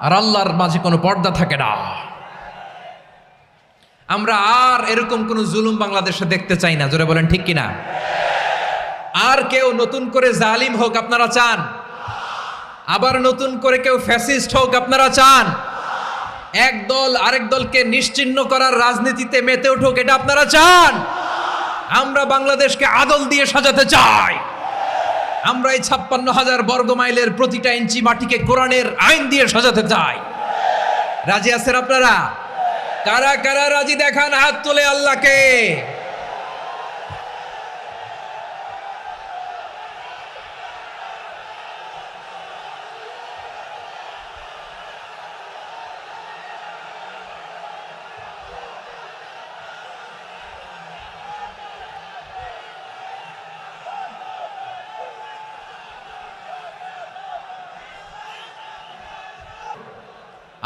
আর আল্লাহর মাঝে কোনো পর্দা থাকে না। আমরা আর এরকম কোন জুলুম বাংলাদেশে দেখতে চাই না। জোরে বলেন ঠিক কিনা? আর কেউ নতুন করে জালিম হোক আপনারা চান? আবার নতুন করে কেউ ফ্যাসিস্ট হোক আপনারা চান? এক দল আরেক দলকে নিশ্চিহ্ন করার রাজনীতিতে মেতে উঠুক এটা আপনারা চান? আমরা বাংলাদেশকে আদল দিয়ে সাজাতে চাই। আমরা এই 56,000 বর্গ মাইলের প্রতিটা ইঞ্চি মাটিকে কোরআনের আইন দিয়ে সাজাতে চাই। রাজি আছেন আপনারা? কারা কারা রাজি দেখান হাত তুলে আল্লাহকে।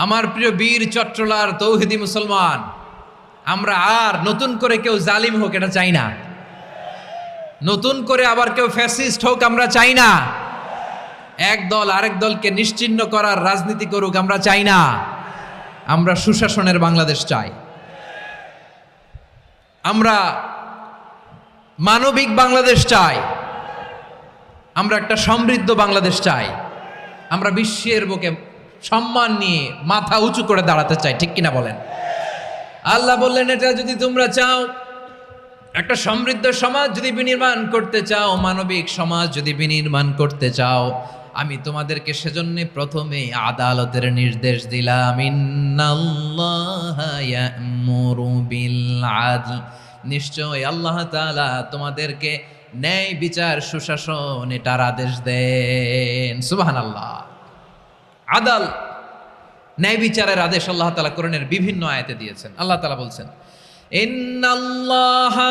আমার প্রিয় বীর চট্টলার তৌহিদি মুসলমান, আমরা আর নতুন করে কেউ জালিম হোক এটা চাই না। নতুন করে আবার কেউ ফ্যাসিস্ট হোক আমরা চাই না। এক দল আরেক দলকে নিশ্চিহ্ন করার রাজনীতি করুক আমরা চাই না। আমরা সুশাসনের বাংলাদেশ চাই। আমরা মানবিক বাংলাদেশ চাই। আমরা একটা সমৃদ্ধ বাংলাদেশ চাই। আমরা বিশ্বের বুকে সম্মান নিয়ে মাথা উঁচু করে দাঁড়াতে চাই, ঠিক কিনা বলেন? আল্লাহ বললেন, এটা যদি তোমরা চাও, একটা সমৃদ্ধ সমাজ যদি বিনির্মাণ করতে চাও, মানবিক সমাজ যদি বিনির্মাণ করতে চাও, আমি তোমাদেরকে সেজন্য প্রথমে আদালতের নির্দেশ দিলাম। ইন্নাল্লাহা ইয়া'মুরু বিল আদল, নিশ্চয় আল্লাহ তাআলা তোমাদেরকে ন্যায় বিচার, সুশাসন এটার আদেশ দেন। সুবহানাল্লাহ। আদাল, ন্যায় বিচারের আদেশ আল্লাহ তাআলা কোরআনের বিভিন্ন আয়াতে দিয়েছেন। আল্লাহ তাআলা বলছেন, ইন্নাল্লাহা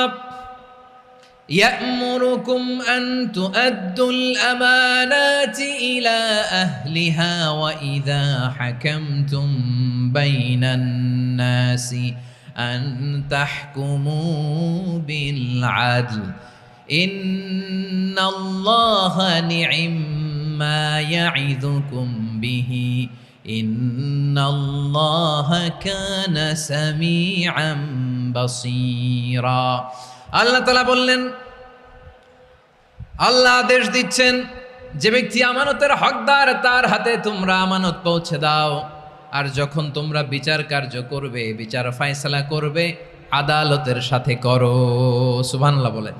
ইয়া'মুরুকুম আন তুআদ্দুল আমানাতি ইলা আহলিহা ওয়া ইযা হাকামতুম বাইনান নাসি আন তাহকুমু বিল আদল ইন্নাল্লাহা নি'ম্মা ইয়া'iযুকুম বিহি ইন্নাল্লাহা কানা সামিআম বাসীরা। আল্লাহ তাআলা বললেন, আল্লাহ আদেশ দিচ্ছেন, যে ব্যক্তি আমানতের হকদার তার হাতে তোমরা আমানত পৌঁছে দাও। আর যখন তোমরা বিচার কার্য করবে, বিচার ফায়সালা করবে, আদালতের সাথে করো। সুবহানাল্লাহ বলেন।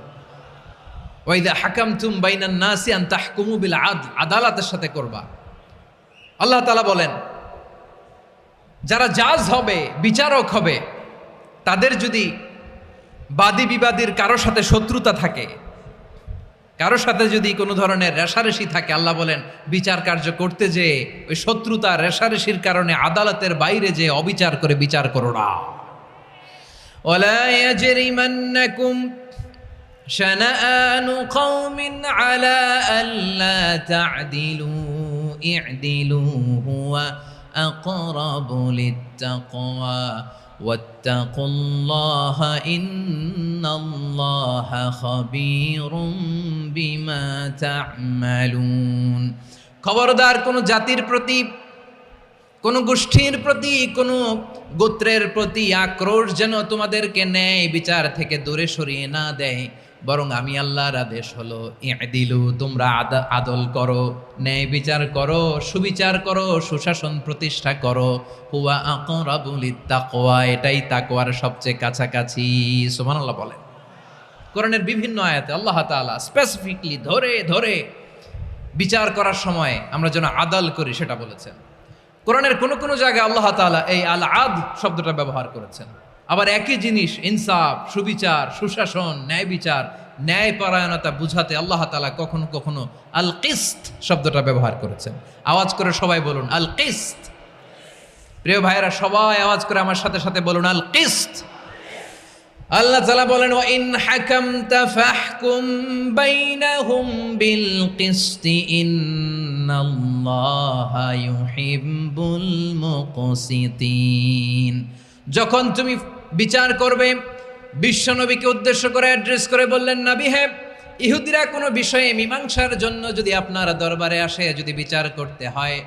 ওয়াইদা হাকামতুম বাইনান নাসি আন তাহকুমু বিল আদল, আদালতের সাথে করবা। আল্লাহ তাআলা বলেন, যারা জাজ হবে, বিচারক হবে, তাদের যদি বাদী বিবাদীর কারোর সাথে শত্রুতা থাকে, কারোর সাথে যদি কোনো ধরনের রেষারেষি থাকে, আল্লাহ বলেন বিচার কার্য করতে যে ওই শত্রুতা রেষারেষির কারণে আদালতের বাইরে যে অবিচার করে বিচার করো না। ওয়ালা ইয়াজরিমান্নাকুম শানাআনু কওমিন আলা আল্লা তা'দিলু ই'দিলু হুয়া আকরাবু লিত্তাকওয়া ওয়াত্তাকুল্লাহা ইন্নাল্লাহা খাবীরুম বিমা তা'মালুন। খবরদার কোনো জাতির প্রতি, কোনো গোষ্ঠীর প্রতি, কোনো গোত্রের প্রতি আক্রোশ যেন তোমাদেরকে ন্যায় বিচার থেকে দূরে সরিয়ে না দেয়, বরং আমি আল্লাহর আদেশ হলো ই'দিলু, তোমরা আদল করো, ন্যায় বিচার করো, সুবিচার করো, সুশাসন প্রতিষ্ঠা করো। হুয়া আকরাবু লিত্তাকওয়া, এটাই তাকওয়ার সবচেয়ে কাছাকাছি। সুবহানাল্লাহ বলেন। কোরআনের বিভিন্ন আয়াতে আল্লাহ তাআলা স্পেসিফিকলি ধরে ধরে বিচার করার সময় আমরা যেন আদল করি সেটা বলেছেন। কোরআনের কোন কোন জায়গায় আল্লাহ তাআলা এই আল আদ শব্দটা ব্যবহার করেছেন। আবার একই জিনিস ইনসাফ, সুবিচার, সুশাসন, ন্যায় বিচার, ন্যায়পরায়ণতা বুঝাতে আল্লাহ তাআলা কখনো কখনো আল কিসত শব্দটা ব্যবহার করেছেন। আওয়াজ করে সবাই বলুন আল কিসত। প্রিয় ভাইয়েরা, সবাই আওয়াজ করে আমার সাথে সাথে বলুন আল কিসত। আল্লাহ তাআলা বলেন, ওয়া ইন হাকামতা ফাহকুম বাইনাহুম বিল কিসতি ইন্নাল্লাহা ইউহিব্বুল মুকসিতিন। যখন তুমি বিচার করবে, বিশ্বনবীকে উদ্দেশ্য করে অ্যাড্রেস করে বললেন, নবী হে, ইহুদিরা কোনো বিষয়ে মীমাংসার জন্য যদি আপনার দরবারে আসে, যদি বিচার করতে হয়,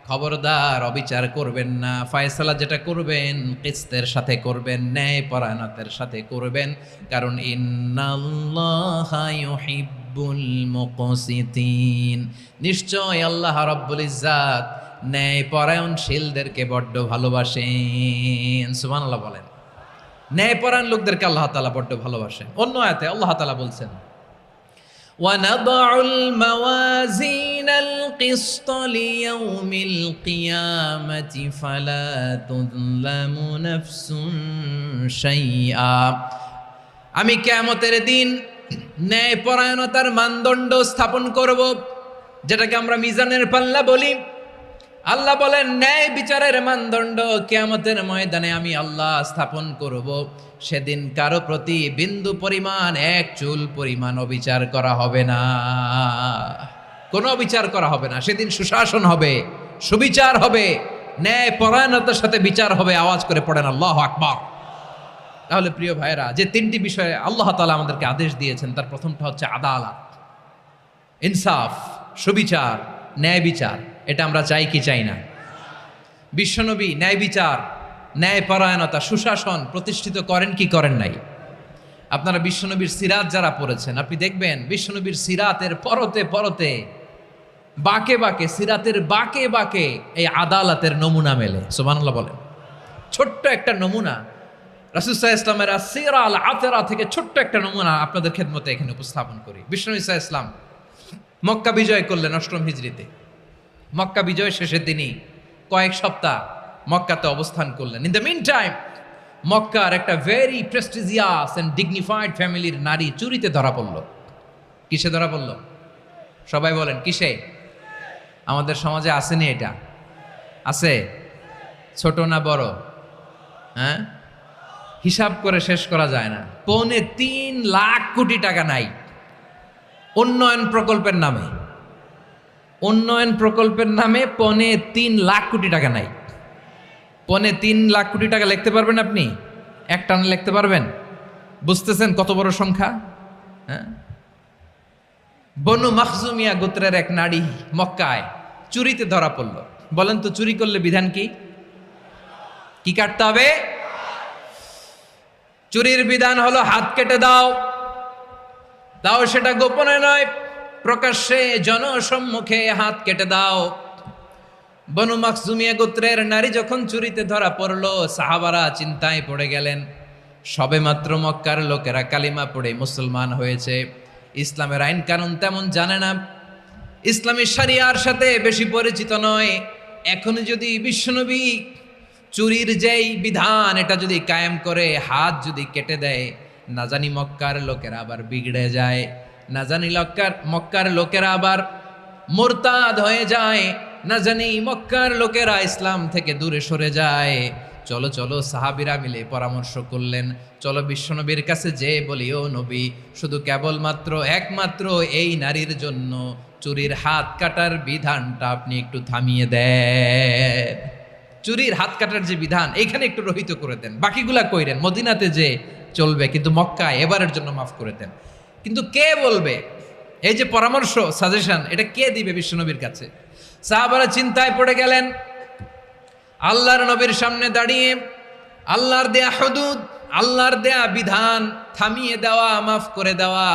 খবরদার অবিচার করবেন না। ফয়সালা যেটা করবেন কিসতের সাথে করবেন, ন্যায় পরায়ণতার সাথে করবেন, কারণ ইন্নাল্লাহা ইউহিব্বুল মুকসিতিন, নিশ্চয় আল্লাহ রাব্বুল ইজ্জাত ন্যায় পরায়ণশীলদেরকে বড্ড ভালোবাসেন। সুবহানাল্লাহ বলেন। ন্যায় পরায়ণ লোকদেরকে আল্লাহ তাআলা বড্ড ভালোবাসেন। অন্য আয়াতে আল্লাহ তাআলা বলছেন, وَنَضَعُ الْمَوَازِينَ الْقِسْطَ لِيَوْمِ الْقِيَامَةِ فَلَا تُظْلَمُ نَفْسٌ شَيْئًا। আমি কিয়ামতের দিন ন্যায়পরায়ণতার মানদণ্ড স্থাপন করব, যেটাকে আমরা মিজানের পাল্লা বলি। আল্লাহ বলেন, ন্যায় বিচারের মানদণ্ড কিয়ামতের ময়দানে আমি আল্লাহ স্থাপন করব। সেদিন কারো প্রতি বিন্দু পরিমাণ, এক চুল পরিমাণ অবিচার করা হবে না, কোনো অবিচার করা হবে না। সেদিন সুশাসন হবে, সুবিচার হবে, ন্যায় পরায়ণতার সাথে বিচার হবে। আওয়াজ করে পড়েন আল্লাহু আকবার। তাহলে প্রিয় ভাইরা, যে তিনটি বিষয়ে আল্লাহ তাআলা আমাদেরকে আদেশ দিয়েছেন, তার প্রথমটা হচ্ছে আদালত, ইনসাফ, সুবিচার, ন্যায় বিচার। এটা আমরা চাই কি চাই না? বিশ্বনবী ন্যায় বিচার, ন্যায় পরায়ণতা, সুশাসন প্রতিষ্ঠিত করেন কি করেন নাই? আপনারা বিশ্বনবীর সিরাত যারা পড়েছেন, আপনি দেখবেন বিশ্বনবীর সিরাতের পরতে পরতে, বাঁকে বাঁকে, সিরাতের বাঁকে বাঁকে এই আদালতের নমুনা মেলে। সুবহানাল্লাহ বলেন। ছোট্ট একটা নমুনা রাসূল সাল্লাল্লাহু আলাইহি ওয়াসাল্লামের আসসিরা আল আতরা থেকে ছোট্ট একটা নমুনা আপনাদের খেদমতে এখানে উপস্থাপন করি। বিশ্বনবী সাল্লাল্লাহু আলাইহি ওয়াসাল্লাম মক্কা বিজয় করলেন ৮ম হিজরিতে। মক্কা বিজয় শেষের দিনই কয়েক সপ্তাহ মক্কাতে অবস্থান করলেন। ইন দ্য মিন টাইম মক্কার একটা ভেরি প্রেস্টিজিয়াস অ্যান্ড ডিগনিফাইড ফ্যামিলির নারী চুরিতে ধরা পড়ল। কিসে ধরা পড়ল? সবাই বলেন কিসে? আমাদের সমাজে আসেনি এটা? আছে? ছোট না বড়? হ্যাঁ, হিসাব করে শেষ করা যায় না। ৩.৫ লাখ কোটি টাকা নাই উন্নয়ন প্রকল্পের নামে। উন্নয়ন প্রকল্পের নামে ৩.৫ লাখ কোটি টাকা নাই। ৩.৫ লাখ কোটি টাকা লিখতে পারবেন আপনি? এক টানে লিখতে পারবেন? বুঝতেছেন কত বড় সংখ্যা? হ্যাঁ, বনু মাখজুমিয়া গোত্রের এক নারী মক্কায় চুরিতে ধরা পড়ল। বলেন তো, চুরি করলে বিধান কি? কি কাটতে হবে? চুরির বিধান হলো হাত কেটে দাও, তাও সেটা গোপনে নয়, প্রকাশ্যে জনসম্মুখে হাত কেটে দাও। বনু মাখজুমিয়া গোত্রের নারী যখন চুরিতে ধরা পড়লো, সাহাবারা চিন্তায় পড়ে গেলেন। সবেমাত্র মক্কার লোকেরা কালিমা পড়ে মুসলমান হয়েছে, ইসলামের আইন কানুন তেমন জানে না, ইসলামী শরিয়ার সাথে বেশি পরিচিত নয়। এখন যদি বিশ্বনবী চুরির যেই বিধান এটা যদি কায়েম করে হাত যদি কেটে দেয়, না জানি মক্কার লোকেরা আবার বিগড়ে যায়, না জানি মক্কার লোকেরা আবার মুরতাদ হয়ে যায়, না জানি মক্কার লোকেরা ইসলাম থেকে দূরে সরে যায়। চলো চলো, সাহাবীরা মিলে পরামর্শ করলেন, চলো বিশ্বনবীর কাছে যে বলি, ও নবী, শুধু কেবলমাত্র একমাত্র এই নারীর জন্য চুরির হাত কাটার বিধানটা আপনি একটু থামিয়ে দেন। চুরির হাত কাটার যে বিধান এইখানে একটু রহিত করে দেন, বাকিগুলা কইরেন মদিনাতে যে চলবে, কিন্তু মক্কায় এবারের জন্য মাফ করে দেন। কিন্তু কে বলবে? এই যে পরামর্শ, সাজেশন, এটা কে দিবে বিশ্বনবীর কাছে? সাহাবারা চিন্তায় পড়ে গেলেন। আল্লাহর নবীর সামনে দাঁড়িয়ে আল্লাহর দেয়া হুদুদ, আল্লাহর দেয়া বিধান থামিয়ে দেওয়া, মাফ করে দেওয়া,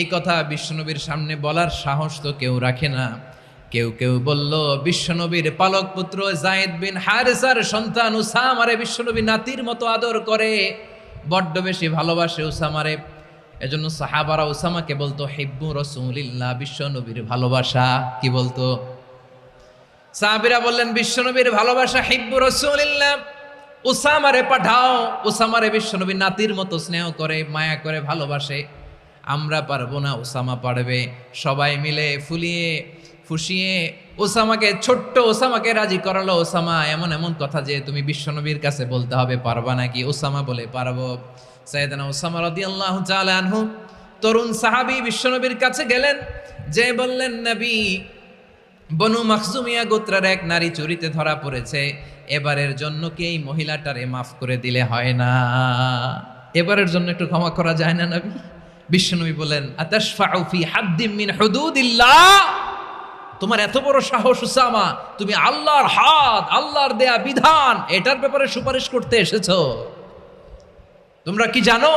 এই কথা বিশ্বনবীর সামনে বলার সাহস তো কেউ রাখে না। কেউ কেউ বলল, বিশ্বনবীর পালক পুত্র যায়েদ বিন হারেসার সন্তান উসামারে বিশ্বনবী নাতির মতো আদর করে, বড্ড বেশি ভালোবাসে উসামারে। এজন্য সাহাবারা উসামাকে বলতো হিব্বু রাসূলিল্লাহ, বিশ্বনবীর ভালোবাসা। কি বলতো? সাহাবীরা বললেন, বিশ্বনবীর ভালোবাসা হিব্বু রাসূলিল্লাহ, উসামারে পাঠাও। উসামারে বিশ্বনবী নাতির মতো স্নেহ করে, মায়া করে, ভালোবাসে। আমরা পারবো না, উসামা পারবে। সবাই মিলে ফুলিয়ে ফুসিয়ে ওসামাকে, ছোট্ট ওসামাকে রাজি করালো। ওসামা এমন এমন কথা যে তুমি বিশ্বনবীর কাছে বলতে হবে, পারবা নাকি? ওসামা বলে, পারবো। সাইয়েদনা ওসামা রাদিয়াল্লাহু তাআলা আনহু তরুণ সাহাবী বিশ্বনবীর কাছে গেলেন, যে বললেন, নবী, বনু মাখজুমিয়া গোত্রের এক নারী চুরিতে ধরা পড়েছে, এবারের জন্য কি এই মহিলাটারে মাফ করে দিলে হয় না? এবারের জন্য একটু ক্ষমা করা যায় না নবী? বিশ্বনবী বলেন, আতাশফাউ ফি হাদ্দিম মিন হুদুদিল্লাহ, তোমার এত বড় সাহস উসামা, তুমি আল্লাহর হাত, আল্লাহর দেয়া বিধান, এটার ব্যাপারে সুপারিশ করতে এসেছো? তোমরা কি জানো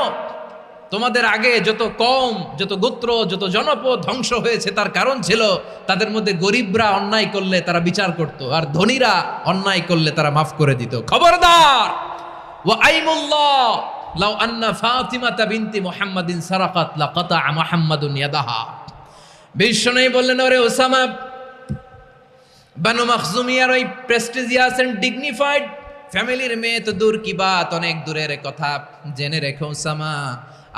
তোমাদের আগে যত কওম, যত গোত্র, যত জনপদ ধ্বংস হয়েছে তার কারণ ছিল তাদের মধ্যে গরিবরা অন্যায় করলে তারা বিচার করত, আর ধনীরা অন্যায় করলে তারা মাফ করে দিত। খবরদার! ওয়া আইমুল্লাহ লাউ আন্না ফাতিমাতা বিনতি মুহাম্মাদিন সারাকাত লাকাতা মুহাম্মাদুন ইয়াদাহা। বিশ্বনবী বললেন, ওরে ওসামা, বানু মাখজুমিয়ার ওই প্রেস্টিজিয়াস এন্ড ডিগনিফাইড ফ্যামিলির মেয়ে তো দূর কি বাত, অনেক দূরের কথা। জেনে রেখো ওসামা,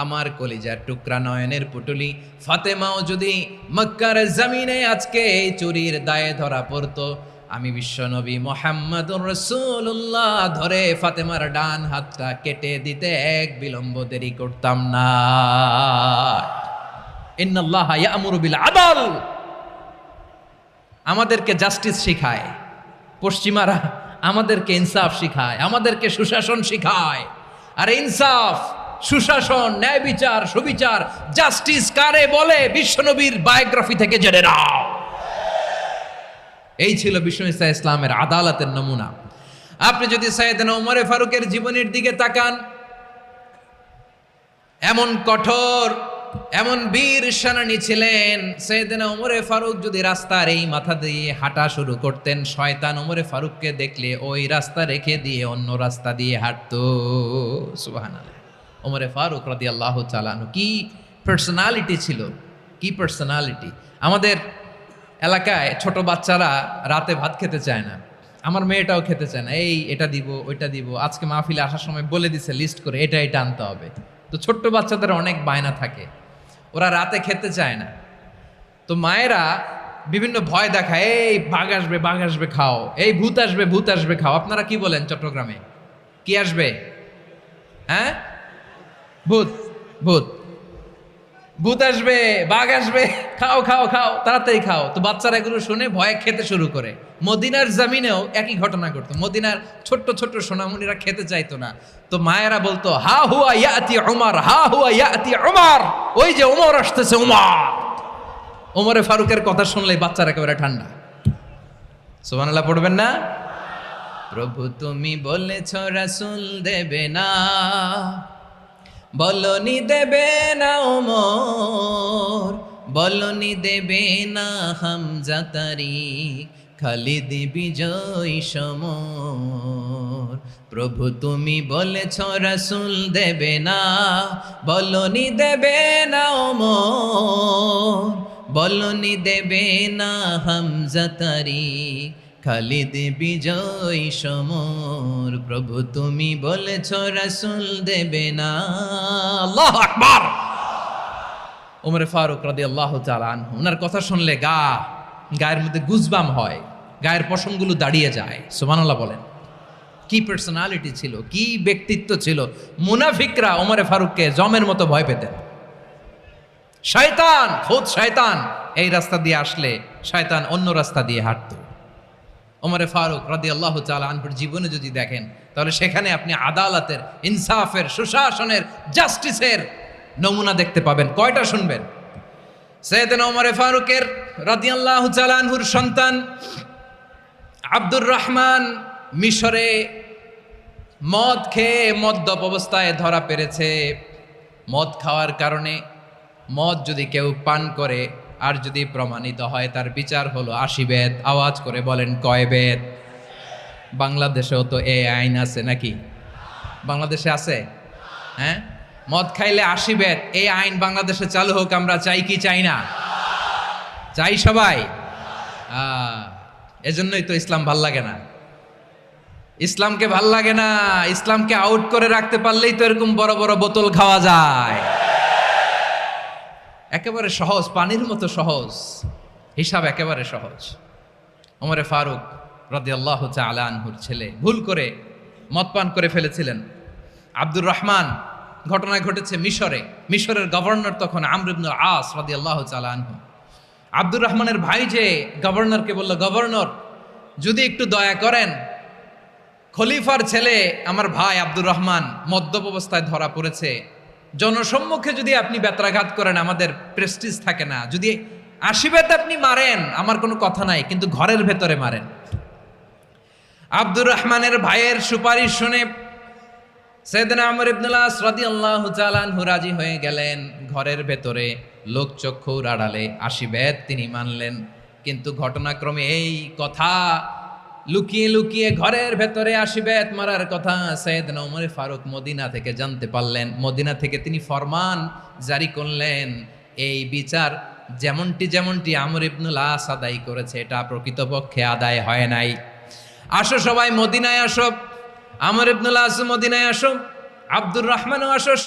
আমার কলিজার টুকরা, নয়নের পুটুলি ফাতেমাও যদি মক্কার জমিনে আজকে এই চুরির দায়ে ধরা পড়তো, আমি বিশ্বনবী মুহাম্মাদুর রাসূলুল্লাহ ধরে ফাতেমার ডান হাতটা কেটে দিতে এক বিলম্ব দেরি করতাম না। ইন্নাল্লাহা ইয়া'মুরু বিল আদল, আমাদেরকে জাস্টিস শিখায়। পশ্চিমারা আমাদেরকে ইনসাফ শিখায়, আমাদেরকে সুশাসন শিখায়। আর ইনসাফ, সুশাসন, ন্যায় বিচার, সুবিচার, জাস্টিস কারে বলে বিশ্বনবীর বায়োগ্রাফি থেকে জেনে নাও। এই ছিল বিশ্বনবী সাল্লাল্লাহু আলাইহি ইসলামের আদালতের নমুনা। আপনি যদি সাইয়েদনা ওমরে ফারুকের জীবনের দিকে তাকান, এমন কঠোর, এমন বীর সেনানী ছিলেন। সাইয়েদনা ওমরে ফারুক যদি রাস্তার এই মাথা দিয়ে হাঁটা শুরু করতেন, শয়তান ওমরে ফারুককে দেখলে ওই রাস্তা রেখে দিয়ে অন্য রাস্তা দিয়ে হাঁটতো। সুবহানাল্লাহ। ওমরে ফারুক রাদিয়াল্লাহু তাআলা আনহু কি পার্সোনালিটি ছিল, কি পার্সোনালিটি! আমাদের এলাকায় ছোট বাচ্চারা রাতে ভাত খেতে চায় না, আমার মেয়েটাও খেতে চায় না। এই এটা দিব, ওইটা দিব, আজকে মাহফিলে আসার সময় বলে দিছে লিস্ট করে এটা এটা আনতে হবে। তো ছোট্ট বাচ্চাদের অনেক বায়না থাকে, ওরা রাতে খেতে চায় না। তো মায়েরা বিভিন্ন ভয় দেখায়, এই বাঘ আসবে, বাঘ আসবে খাও, এই ভূত আসবে, ভূত আসবে খাও। আপনারা কি বলেন চট্টগ্রামে? কি আসবে? হ্যাঁ, ভূত, ভূত, ভূত আসবে, বাঘ আসবে, খাও খাও খাও, তাড়াতাড়ি খাও। তো বাচ্চারা এগুলো শুনে ভয়ে খেতে শুরু করে। মদিনার জমিনেও একই ঘটনা ঘটতো। মদিনার ছোট্ট ছোট্ট সোনামণিরা খেতে চাইতো না। তো মায়েরা বলতো, হা হুয়া ইয়াতি উমর, হা হুয়া ইয়াতি উমর, ওই যে উমর আসতেছে, উমর। ওমরে ফারুকের কথা শুনলেই বাচ্চারা একেবারে ঠান্ডা। সুবহানাল্লাহ পড়বেন না? প্রভু তুমি বলেছ রাসূল দেবে না, বলনি দেবে না ওমর, বলনি দেবে না হামজা তারিক, খালিদ বিজয় সমর। প্রভু তুমি বলেছ রাসূল দেবে না, বলনি দেবে না ওমর, বলনি দেবে না হামজা তারিক, খালিদ বিজয় সমর। প্রভু তুমি বলেছ রাসূল দেবে না। আল্লাহু আকবার। ওমর ফারুক রাদিয়াল্লাহু তাআলা আনহু, ওনার কথা শুনলে গায়ের মধ্যে গুজবাম হয়, গায়ের পশমগুলো দাঁড়িয়ে যায়। সুবহানাল্লাহ বলেন। কি পার্সোনালিটি ছিল, কি ব্যক্তিত্ব ছিল। মুনাফিকরা ওমরে ফারুককে জমের মতো ভয় পেতেন। শয়তান, খোদ শয়তান এই রাস্তা দিয়ে আসলে শয়তান অন্য রাস্তা দিয়ে হাঁটতো। ওমরে ফারুক রাদিয়াল্লাহু তাআলা আনহুর জীবনে যদি দেখেন, তাহলে সেখানে আপনি আদালতের, ইনসাফের, সুশাসনের, জাস্টিসের নমুনা দেখতে পাবেন। কয়টা শুনবেন? সাইয়েদনা ওমরে ফারুকের রাদিয়াল্লাহু তাআলা আনহুর সন্তান আব্দুর রহমান মিশরে মদ খেয়ে মদ্যপ অবস্থায় ধরা পড়েছে। মদ খাওয়ার কারণে, মদ যদি কেউ পান করে আর যদি প্রমাণিত হয়, তার বিচার হলো 80 বেত। আওয়াজ করে বলেন কয় বেত? বাংলাদেশেও তো এই আইন আছে নাকি? বাংলাদেশে আছে? হ্যাঁ, মদ খাইলে 80 বেত, এই আইন বাংলাদেশে চালু হোক। আমরা চাই কি চাই না? চাই সবাই। এজন্যই তো ইসলাম ভাল লাগে না। ইসলামকে ভাল লাগে না। ইসলামকে আউট করে রাখতে পারলেই তো এরকম বড় বড় বোতল খাওয়া যায়। একেবারে সহজ, পানির মতো সহজ হিসাব, একেবারে সহজ। ওমরে ফারুক রাদিয়াল্লাহু তাআলা আনহুর ছেলে ভুল করে মদ পান করে ফেলেছিলেন। আব্দুর রহমান, ঘটনা ঘটেছে মিশরে। মিশরের গভর্নর তখন আমর ইবনুল আস রাদিয়াল্লাহু তাআলা আনহু। আব্দুর রহমানের ভাই যে গভর্নরকে বলল, গভর্নর যদি একটু দয়া করেন, খলিফার ছেলে আমার ভাই আব্দুর রহমান মদ্যপ অবস্থায় ধরা পড়েছে, জনসম্মুখে যদি আপনি বেত্রাঘাত করেন আমাদের প্রেস্টিজ থাকে না, যদি 80 বেত আপনি মারেন আমার কোনো কথা নাই, কিন্তু ঘরের ভেতরে মারেন। আব্দুর রহমানের ভাইয়ের সুপারিশ শুনে সাইয়েদনা আমর ইবনুল আস রাদিয়াল্লাহু তাআলা আনহু রাজি হয়ে গেলেন। ঘরের ভেতরে লোকচক্ষুর আড়ালে 80 বেত তিনি মানলেন। কিন্তু ঘটনাক্রমে এই কথা লুকিয়ে লুকিয়ে ঘরের ভেতরে 80 বেত মারার কথা সাইয়েদনা ওমর ফারুক মদিনা থেকে জানতে পারলেন। মদিনা থেকে তিনি ফরমান জারি করলেন, এই বিচার যেমনটি আমর ইবনুল আস আদায় করেছে, এটা প্রকৃতপক্ষে আদায় হয় নাই। আসো সবাই মদিনায় আসো, আমর ইবনুল আস মদিনায় আসো, আব্দুর রহমানও আসো।